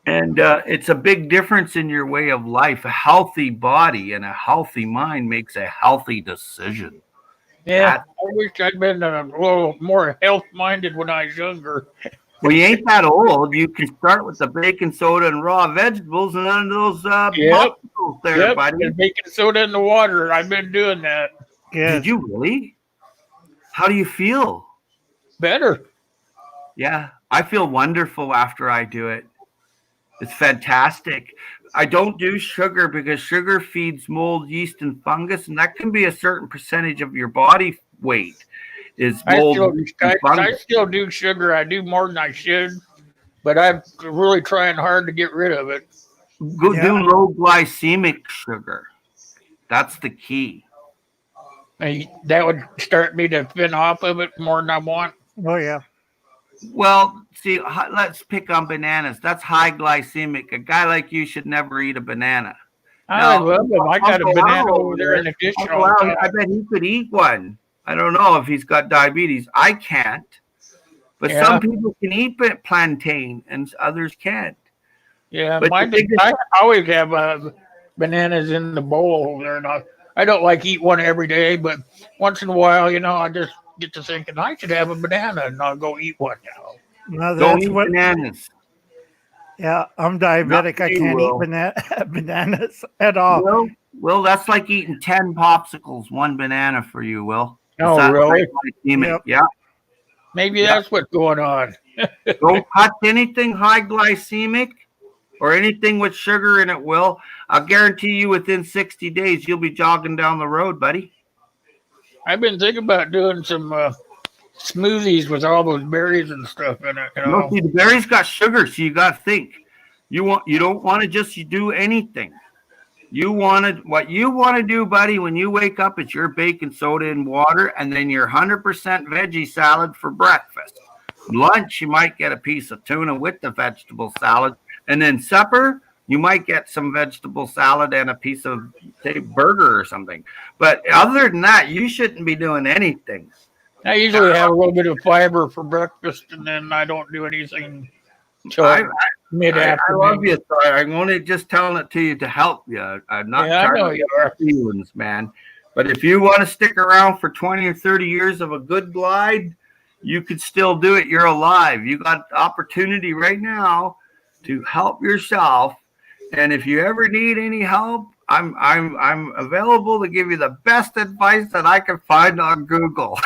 And it's a big difference in your way of life. A healthy body and a healthy mind makes a healthy decision. Yeah, I wish I'd been a little more health-minded when I was younger. Well, you ain't that old. You can start with the baking soda and raw vegetables and none of those popsicles there, buddy. And baking soda in the water. I've been doing that. Yeah. Did you really? How do you feel? Better. Yeah, I feel wonderful after I do it. It's fantastic. I don't do sugar because sugar feeds mold, yeast, and fungus, and that can be a certain percentage of your body weight. Is mold, I still do sugar. I do more than I should, but I'm really trying hard to get rid of it. Do low glycemic sugar. That's the key. And that would start me to thin off of it more than I want. Oh, yeah. Well, see, let's pick on bananas. That's high glycemic. A guy like you should never eat a banana. I love them. I got a banana over there in the kitchen. I bet he could eat one. I don't know if he's got diabetes. I can't. But some people can eat plantain and others can't. Yeah, I always have bananas in the bowl over there. And I don't like eat one every day, but once in a while, you know, I just get to thinking I should have a banana and I'll go eat one. You No, know. Don't eat bananas. Yeah, I'm diabetic. I can't eat bananas at all. Will, that's like eating 10 popsicles, one banana for you, Will. Oh, really? Yep. Yeah. Maybe that's what's going on. Don't touch anything high glycemic or anything with sugar in it, Will. I'll guarantee you within 60 days, you'll be jogging down the road, buddy. I've been thinking about doing some smoothies with all those berries and stuff in it. You know? No, see, the berries got sugar, so you got to think. You don't want to just do anything. What you want to do, buddy, when you wake up, it's your baking soda and water, and then your 100% veggie salad for breakfast. Lunch, you might get a piece of tuna with the vegetable salad, and then supper, you might get some vegetable salad and a piece of, say, burger or something. But other than that, you shouldn't be doing anything. I usually have a little bit of fiber for breakfast, and then I don't do anything until mid-afternoon. I love you, sir. I'm only just telling it to you to help you. I'm not trying to get our feelings, man. But if you want to stick around for 20 or 30 years of a good glide, you could still do it. You're alive. You got opportunity right now to help yourself. And if you ever need any help, I'm available to give you the best advice that I can find on Google.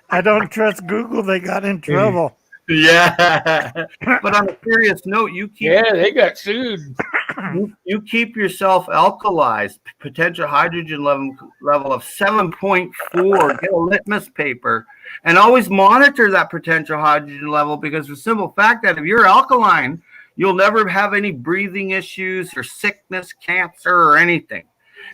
I don't trust Google. They got in trouble. Yeah. But on a serious note, they got sued. You keep yourself alkalized, potential hydrogen level of 7.4. Get a litmus paper and always monitor that potential hydrogen level, because the simple fact that if you're alkaline, you'll never have any breathing issues or sickness, cancer, or anything.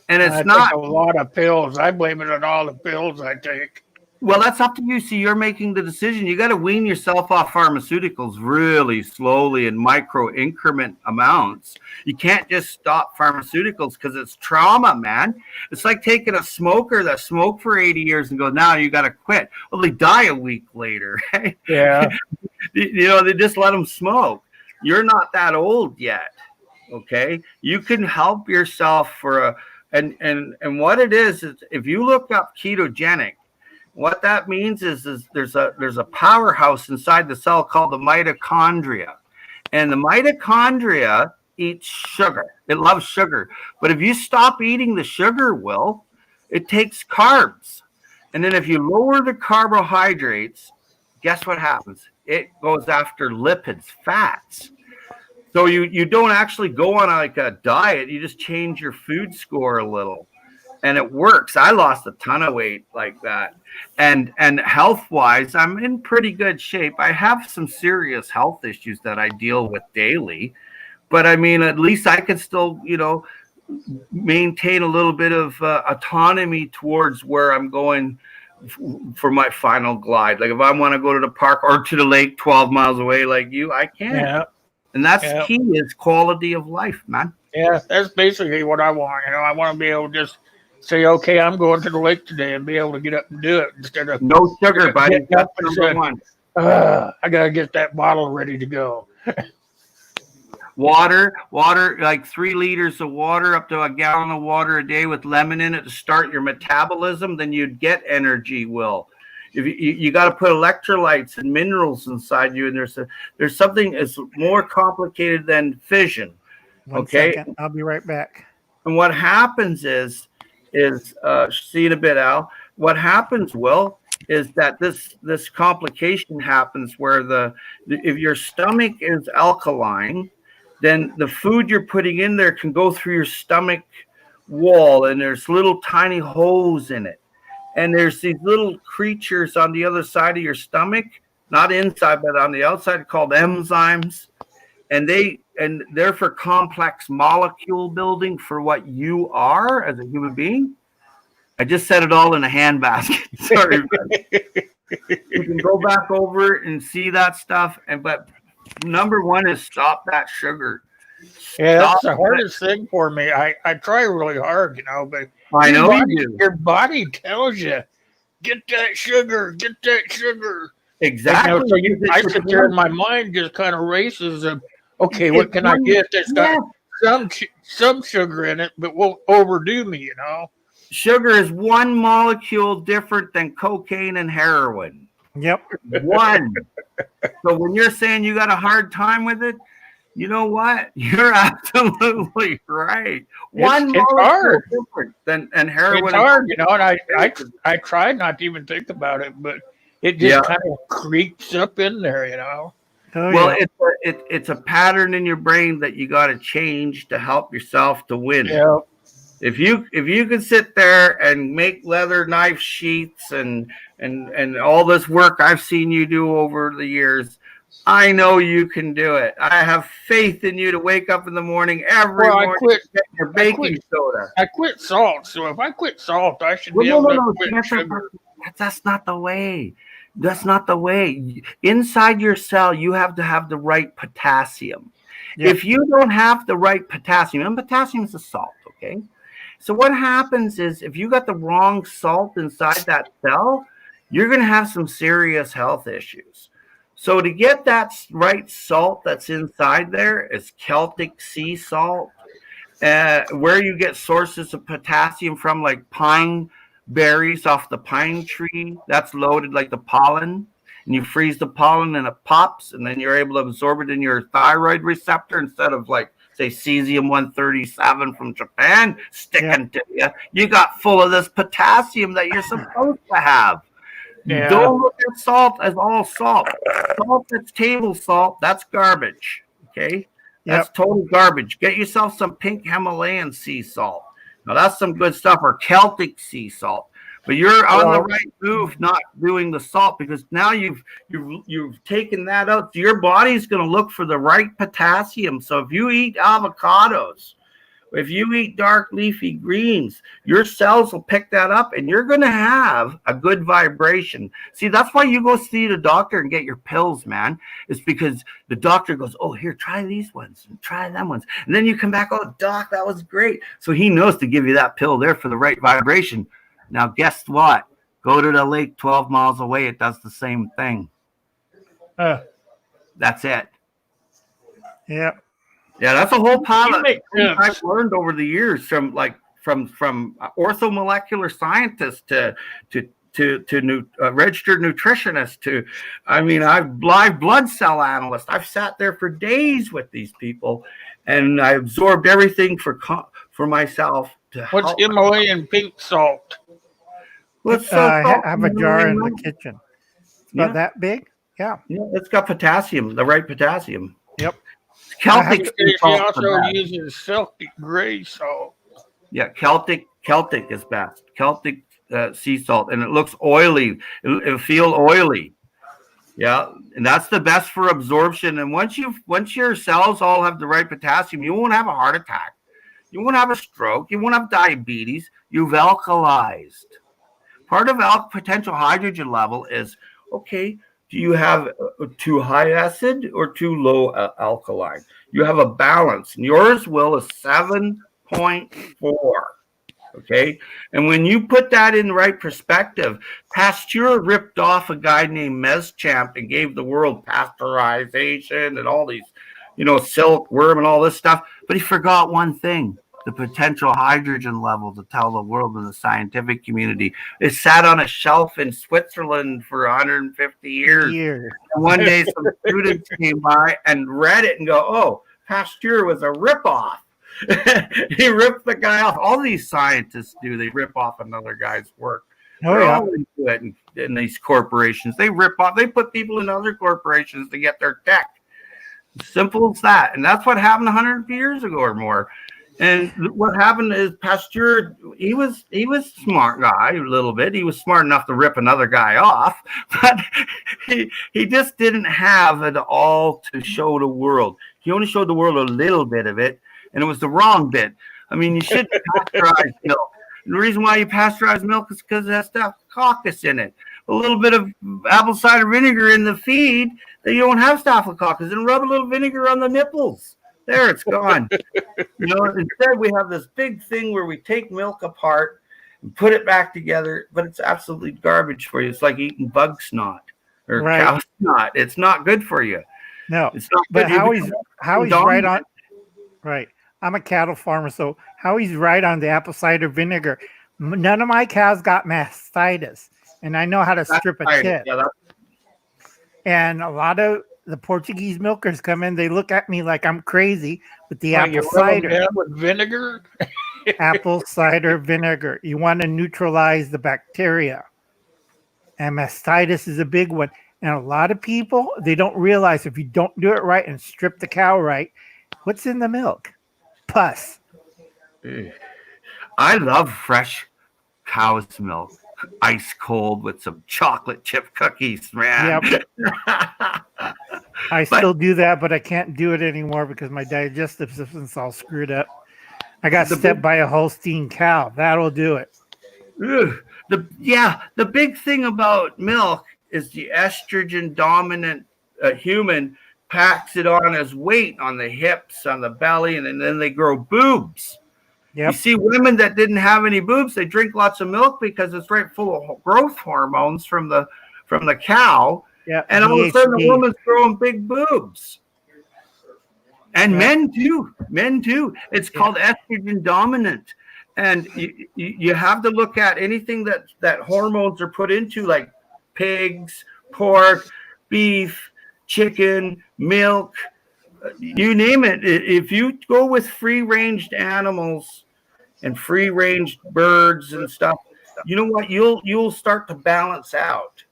And it's not a lot of pills. I blame it on all the pills I take. Well, that's up to you. See, you're making the decision. You got to wean yourself off pharmaceuticals really slowly in micro increment amounts. You can't just stop pharmaceuticals because it's trauma, man. It's like taking a smoker that smoked for 80 years and go, now you got to quit. Well, they die a week later. Right? Yeah. You know, they just let them smoke. You're not that old yet. Okay. You can help yourself for and what it is if you look up ketogenic, what that means is there's a powerhouse inside the cell called the mitochondria. And the mitochondria eats sugar. It loves sugar. But if you stop eating the sugar, Will, it takes carbs. And then if you lower the carbohydrates, guess what happens? It goes after lipids, fats. So you don't actually go on like a diet. You just change your food score a little, and it works. I lost a ton of weight like that, and health wise, I'm in pretty good shape. I have some serious health issues that I deal with daily, but I mean, at least I can still, maintain a little bit of autonomy towards where I'm going for my final glide. Like if I want to go to the park or to the lake 12 miles away like you, I can. Yeah. And that's Yeah. key is quality of life, man. Yeah, that's basically what I want. I want to be able to just say, okay, I'm going to the lake today and be able to get up and do it instead of, No sugar, buddy. Getting That's up and number saying, one. I got to get that bottle ready to go. Water, like 3 liters of water, up to a gallon of water a day with lemon in it to start your metabolism, then you'd get energy, Will. If you got to put electrolytes and minerals inside you, and there's something that's more complicated than fission. One Okay. second. I'll be right back. And what happens is see it a bit, Al. What happens, Will, is that this complication happens where if your stomach is alkaline, then the food you're putting in there can go through your stomach wall, and there's little tiny holes in it. And there's these little creatures on the other side of your stomach, not inside, but on the outside, called enzymes. And they're for complex molecule building for what you are as a human being. I just said it all in a handbasket. Sorry. You can go back over and see that stuff. But number one is stop that sugar. Yeah, that's Stop the that. hardest thing for me. I try really hard, but I know your body, you do. your body tells you, get that sugar, get that sugar. Exactly. So I sit there and my mind just kind of races of, okay, what can I get that's got some sugar in it, but won't overdo me, Sugar is one molecule different than cocaine and heroin. Yep. One. So when you're saying you got a hard time with it, you know what? You're absolutely right. One It's molecule hard. different than heroin. It's hard, and I try not to even think about it, but it just kind of creeps up in there, Oh, Well, yeah. it's a pattern in your brain that you got to change to help yourself to win. Yeah. If you can sit there and make leather knife sheaths and all this work I've seen you do over the years, I know you can do it. I have faith in you to wake up in the morning every morning and get your baking soda. I quit salt, so if I quit salt, I should be able to quit sugar. That's not the way. That's not the way. Inside your cell, you have to have the right potassium. Yep. If you don't have the right potassium, and potassium is a salt, okay? So what happens is if you got the wrong salt inside that cell, you're going to have some serious health issues. So to get that right salt that's inside there is Celtic sea salt, where you get sources of potassium from, like pine berries off the pine tree. That's loaded like the pollen, and you freeze the pollen and it pops, and then you're able to absorb it in your thyroid receptor instead of, like, say, cesium-137 from Japan sticking to you. You got full of this potassium that you're supposed to have. Yeah. Don't look at salt as all salt. Salt that's table salt, that's garbage. Okay? That's total garbage. Get yourself some pink Himalayan sea salt. Now that's some good stuff, or Celtic sea salt. But you're on the right move, not doing the salt, because now you've taken that out. So your body's going to look for the right potassium. So if you eat avocados, if you eat dark leafy greens, your cells will pick that up, and you're going to have a good vibration. See, that's why you go see the doctor and get your pills, man. It's because the doctor goes, oh, here, try these ones and try them ones. And then you come back, oh, doc, that was great. So he knows to give you that pill there for the right vibration. Now, guess what? Go to the lake 12 miles away. It does the same thing. That's it. Yep. Yeah, that's a whole pile of make things sense. I've learned over the years from orthomolecular scientists to registered nutritionists to, I've live blood cell analyst. I've sat there for days with these people, and I absorbed everything for myself. What's Himalayan pink salt? Well, it's I salt have a and jar in the mineral. kitchen. It's about Yeah. that big. Yeah. Yeah, it's got potassium, the right potassium. Yep. Celtic have- sea She salt's the also best. uses Celtic gray salt. Yeah, Celtic is best. Celtic sea salt, and it looks oily. It'll feel oily. Yeah, and that's the best for absorption. And once your cells all have the right potassium, you won't have a heart attack. You won't have a stroke. You won't have diabetes. You've alkalized. Part of potential hydrogen level is, okay, do you have too high acid or too low alkaline? You have a balance. And yours will is 7.4. Okay. And when you put that in the right perspective, Pasteur ripped off a guy named Meschamp and gave the world pasteurization and all these, silkworm and all this stuff. But he forgot one thing: the potential hydrogen level to tell the world and the scientific community. It sat on a shelf in Switzerland for 150 years. And one day some students came by and read it and go, oh, Pasteur was a ripoff. He ripped the guy off. All these scientists do. They rip off another guy's work. Oh, They're yeah. all into it in these corporations. They rip off. They put people in other corporations to get their tech. Simple as that. And that's what happened 100 years ago or more. And what happened is Pasteur, he was a smart guy a little bit. He was smart enough to rip another guy off, but he just didn't have it all to show the world. He only showed the world a little bit of it, and it was the wrong bit. I mean, you should pasteurize milk. And the reason why you pasteurize milk is because it has staphylococcus in it. A little bit of apple cider vinegar in the feed, that you don't have staphylococcus, and rub a little vinegar on the nipples. There, it's gone. Instead we have this big thing where we take milk apart and put it back together, but it's absolutely garbage for you. It's like eating bug snot or cow snot. It's not good for you. No, it's not. But good. Howie's right on. Right. I'm a cattle farmer, so Howie's right on the apple cider vinegar. None of my cows got mastitis, and I know how to strip a tip. Yeah, and a lot of the Portuguese milkers come in, they look at me like I'm crazy with the apple cider. With vinegar? Apple cider vinegar. You want to neutralize the bacteria. And mastitis is a big one. And a lot of people, they don't realize if you don't do it right and strip the cow right, what's in the milk? Pus. I love fresh cow's milk. Ice cold with some chocolate chip cookies, man. Yep. I still do that, but I can't do it anymore because my digestive system's all screwed up. I got stepped by a Holstein cow. That'll do it. The big thing about milk is the estrogen dominant human packs it on as weight on the hips, on the belly, and then they grow boobs. Yep. You see women that didn't have any boobs, they drink lots of milk because it's right full of growth hormones from the cow. Yeah, and all of a sudden the woman's growing big boobs. And men too. It's called estrogen dominant. And you have to look at anything that hormones are put into, like pigs, pork, beef, chicken, milk, you name it. If you go with free-ranged animals and free-range birds and stuff, you know what? You'll start to balance out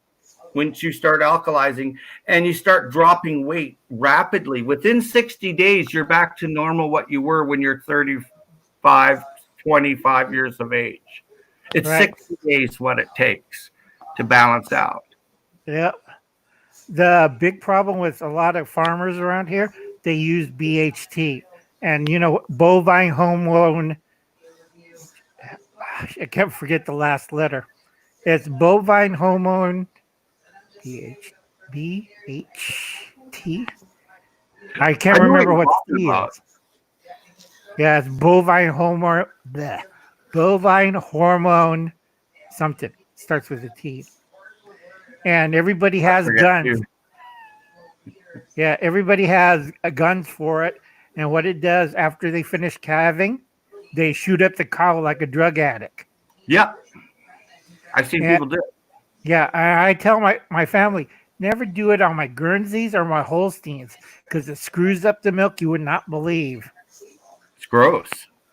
once you start alkalizing and you start dropping weight rapidly. Within 60 days, you're back to normal what you were when you're 35, 25 years of age. It's 60 days what it takes to balance out. Yep. The big problem with a lot of farmers around here, they use BHT. And, bovine hormone, I can't forget the last letter. It's bovine hormone, BHT. I can't remember what T is. Yeah, it's bovine hormone, bovine hormone something. Starts with a T. And everybody has guns. Yeah, everybody has guns for it. And what it does after they finish calving, they shoot up the cow like a drug addict. Yep. I've seen people do it. Yeah, I tell my family, never do it on my Guernseys or my Holsteins because it screws up the milk you would not believe. It's gross.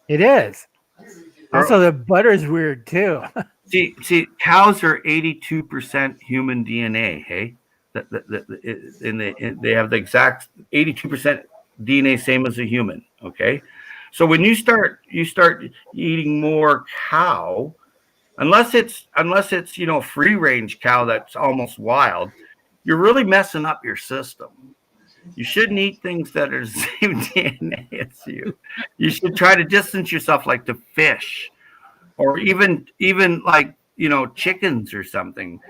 It is. Gross. Also, the butter's weird too. See, cows are 82% human DNA. Hey, they have the exact 82% DNA, same as a human. Okay, so when you start eating more cow, unless it's free range cow that's almost wild, you're really messing up your system. You shouldn't eat things that are the same DNA as you. You should try to distance yourself, like to fish, or even like chickens or something.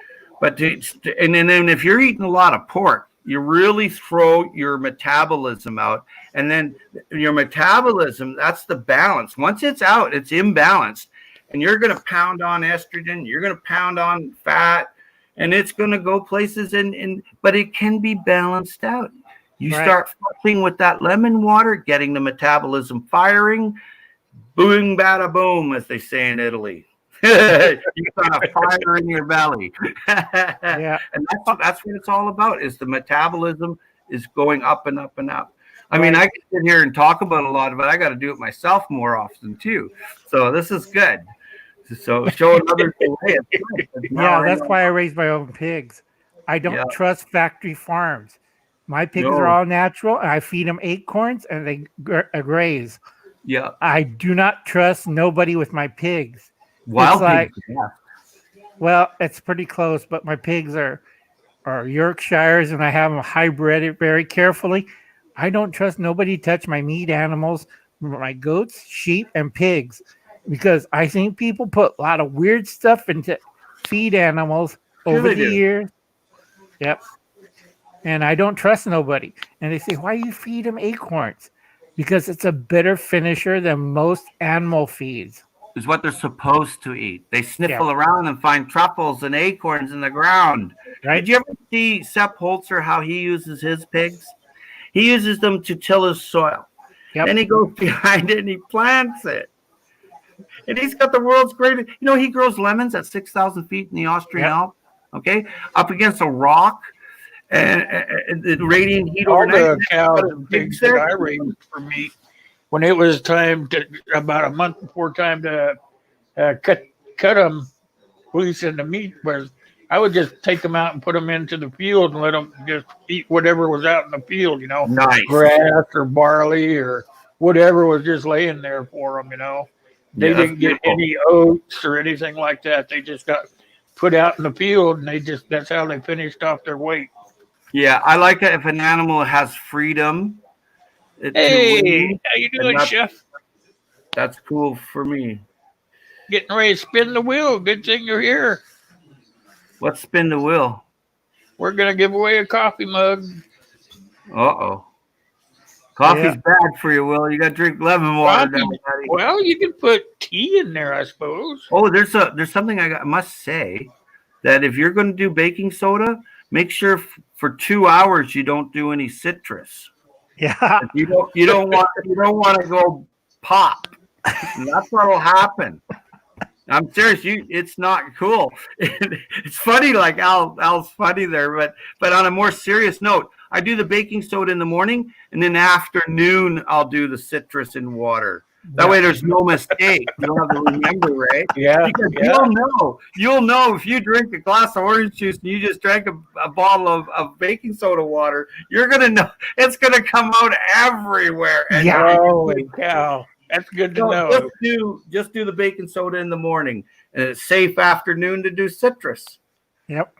But and then if you're eating a lot of pork, you really throw your metabolism out, and then your metabolism, that's the balance. Once it's out, it's imbalanced, and you're going to pound on estrogen, you're going to pound on fat, and it's going to go places. But it can be balanced out. You start fucking with that lemon water, getting the metabolism firing. Boom, bada boom, as they say in Italy. You got a fire in your belly. Yeah. And that's what it's all about, is the metabolism is going up and up and up. I mean, I can sit here and talk about a lot of it. I got to do it myself more often too. So this is good. So showing others the way. Yeah, that's why I raise my own pigs. I don't trust factory farms. My pigs are all natural, and I feed them acorns, and they graze. Yeah. I do not trust nobody with my pigs. Wild pigs. Well, it's pretty close, but my pigs are Yorkshires, and I have them hybrided very carefully. I don't trust nobody to touch my meat animals, my goats, sheep, and pigs, because I think people put a lot of weird stuff into feed animals over the years. Yep. And I don't trust nobody. And they say, why do you feed them acorns? Because it's a better finisher than most animal feeds. Is what they're supposed to eat. They sniffle around and find truffles and acorns in the ground. Right? Did you ever see Sepp Holzer, how he uses his pigs? He uses them to till his soil. Yep. Then he goes behind it and he plants it. And he's got the world's greatest. He grows lemons at 6,000 feet in the Austrian Alps. Okay, up against a rock. And the radiant heat all overnight. The cows and pigs that I raised for meat, when it was time to, about a month before time to cut them loose in the meat, was I would just take them out and put them into the field and let them just eat whatever was out in the field, nice. Grass or barley or whatever was just laying there for them, They didn't get any oats or anything like that. They just got put out in the field, and that's how they finished off their weight. Yeah, I like it if an animal has freedom. Hey, how you doing, Chef? That's cool for me. Getting ready to spin the wheel. Good thing you're here. Let's spin the wheel. We're going to give away a coffee mug. Uh-oh. Coffee's bad for you, Will. You got to drink lemon water. Well, you can put tea in there, I suppose. Oh, there's something I must say, that if you're going to do baking soda, make sure for 2 hours you don't do any citrus. Yeah. You don't want to go pop. That's what'll happen. I'm serious. It's not cool. It's funny, like Al's funny there, but on a more serious note, I do the baking soda in the morning, and in the afternoon I'll do the citrus in water. That way there's no mistake. You don't have to remember, right? Yeah. Because you'll know if you drink a glass of orange juice and you just drank a bottle of baking soda water, you're going to know it's going to come out everywhere. Yeah. Holy cow. That's good to know. Just do the baking soda in the morning, and it's safe afternoon to do citrus. Yep.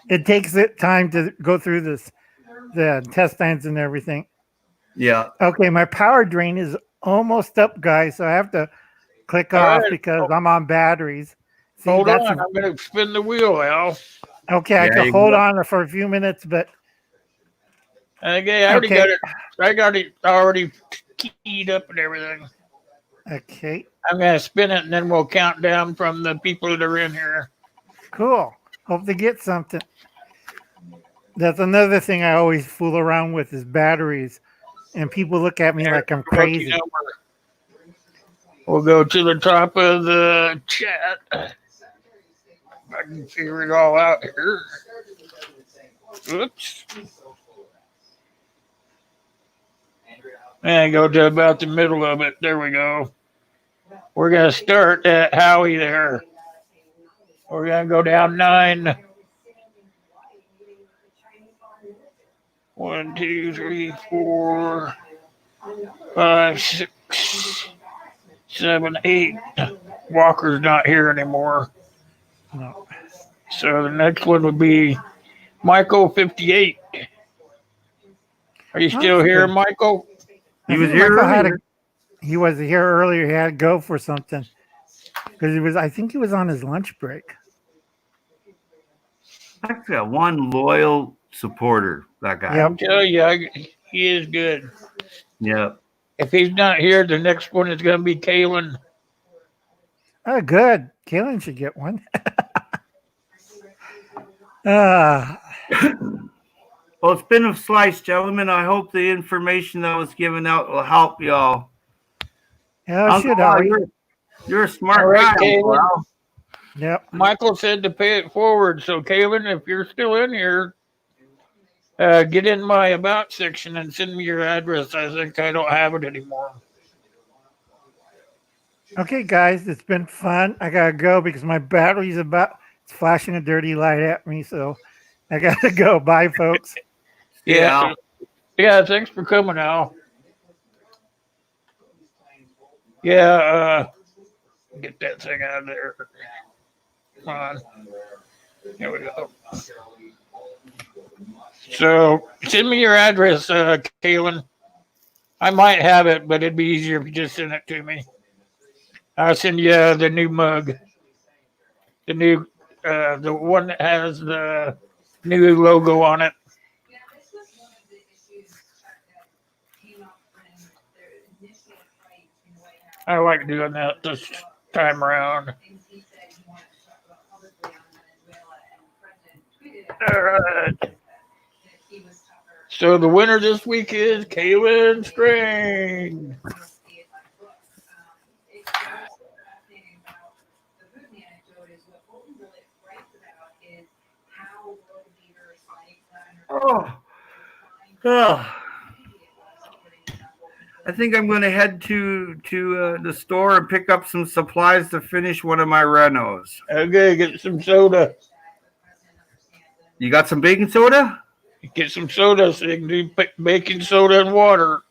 It takes it time to go through the intestines and everything. Yeah. Okay, my power drain is almost up, guys, so I have to click off because I'm on batteries. See, hold on, I'm going to spin the wheel, Al. Okay, I can hold on for a few minutes, but okay, I already got it. I got it already keyed up and everything. Okay. I'm going to spin it, and then we'll count down from the people that are in here. Cool. Hope to get something. That's another thing I always fool around with is batteries. And people look at me like I'm crazy. We'll go to the top of the chat. I can figure it all out here. Oops. And go to about the middle of it. There we go. We're going to start at Howie there. We're gonna go down 9. 1, 2, 3, 4, 5, 6, 7, 8. Walker's not here anymore. No. So the next one would be Michael 58. Are you still That's here, good. Michael? He was think here Michael earlier. he was here earlier. He had to go for something because I think he was on his lunch break. I've got one loyal supporter, that guy. Yep. I'll tell you, he is good. Yep. If he's not here, the next one is going to be Kalen. Oh, good. Kaylin should get one. Ah, Well, it's been a slice, gentlemen. I hope the information that was given out will help y'all. yeah, it Uncle should. Al, you're a smart All right, guy, Uncle Caleb. Al. Yep. Michael said to pay it forward. So, Kalen, if you're still in here, get in my about section and send me your address. I think I don't have it anymore. Okay, guys, it's been fun. I gotta go because my battery's it's flashing a dirty light at me, so I gotta go. Bye, folks. Yeah. Yeah, thanks for coming, Al. Yeah, get that thing out of there. Come on. Here we go. So send me your address, Kalen. I might have it, but it'd be easier if you just send it to me. I'll send you the new mug. The one that has the new logo on it. I like doing that this time around. All right. So the winner this week is Kaylin String. Oh. I think I'm going to head to the store and pick up some supplies to finish one of my renos. Okay, get some soda. You got some baking soda? Get some soda so you can do baking soda and water.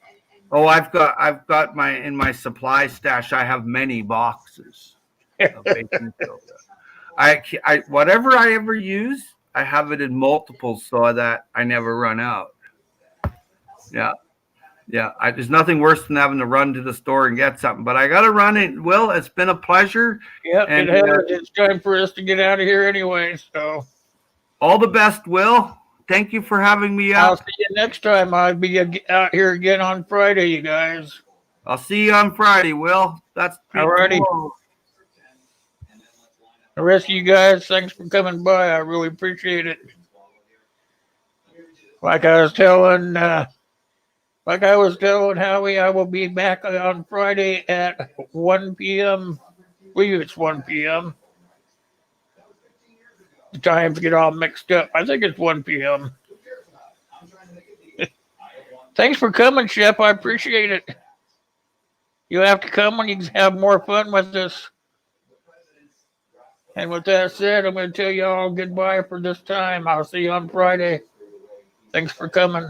Oh, I've got my supply stash. I have many boxes of baking soda. I whatever I ever use, I have it in multiples so that I never run out. Yeah. Yeah, there's nothing worse than having to run to the store and get something. But I got to run it. Will, it's been a pleasure. Yep, And, it's time for us to get out of here anyway. So all the best, Will. Thank you for having me I'll out. see you next time. I'll be out here again on Friday, you guys. I'll see you on Friday, Will. That's Alrighty. tomorrow. The rest of you guys, thanks for coming by. I really appreciate it. Like I was telling Howie, I will be back on Friday at 1 p.m. I believe it's 1 p.m. The times get all mixed up. I think it's 1 p.m. Thanks for coming, Shep. I appreciate it. You have to come when you have more fun with us. And with that said, I'm going to tell you all goodbye for this time. I'll see you on Friday. Thanks for coming.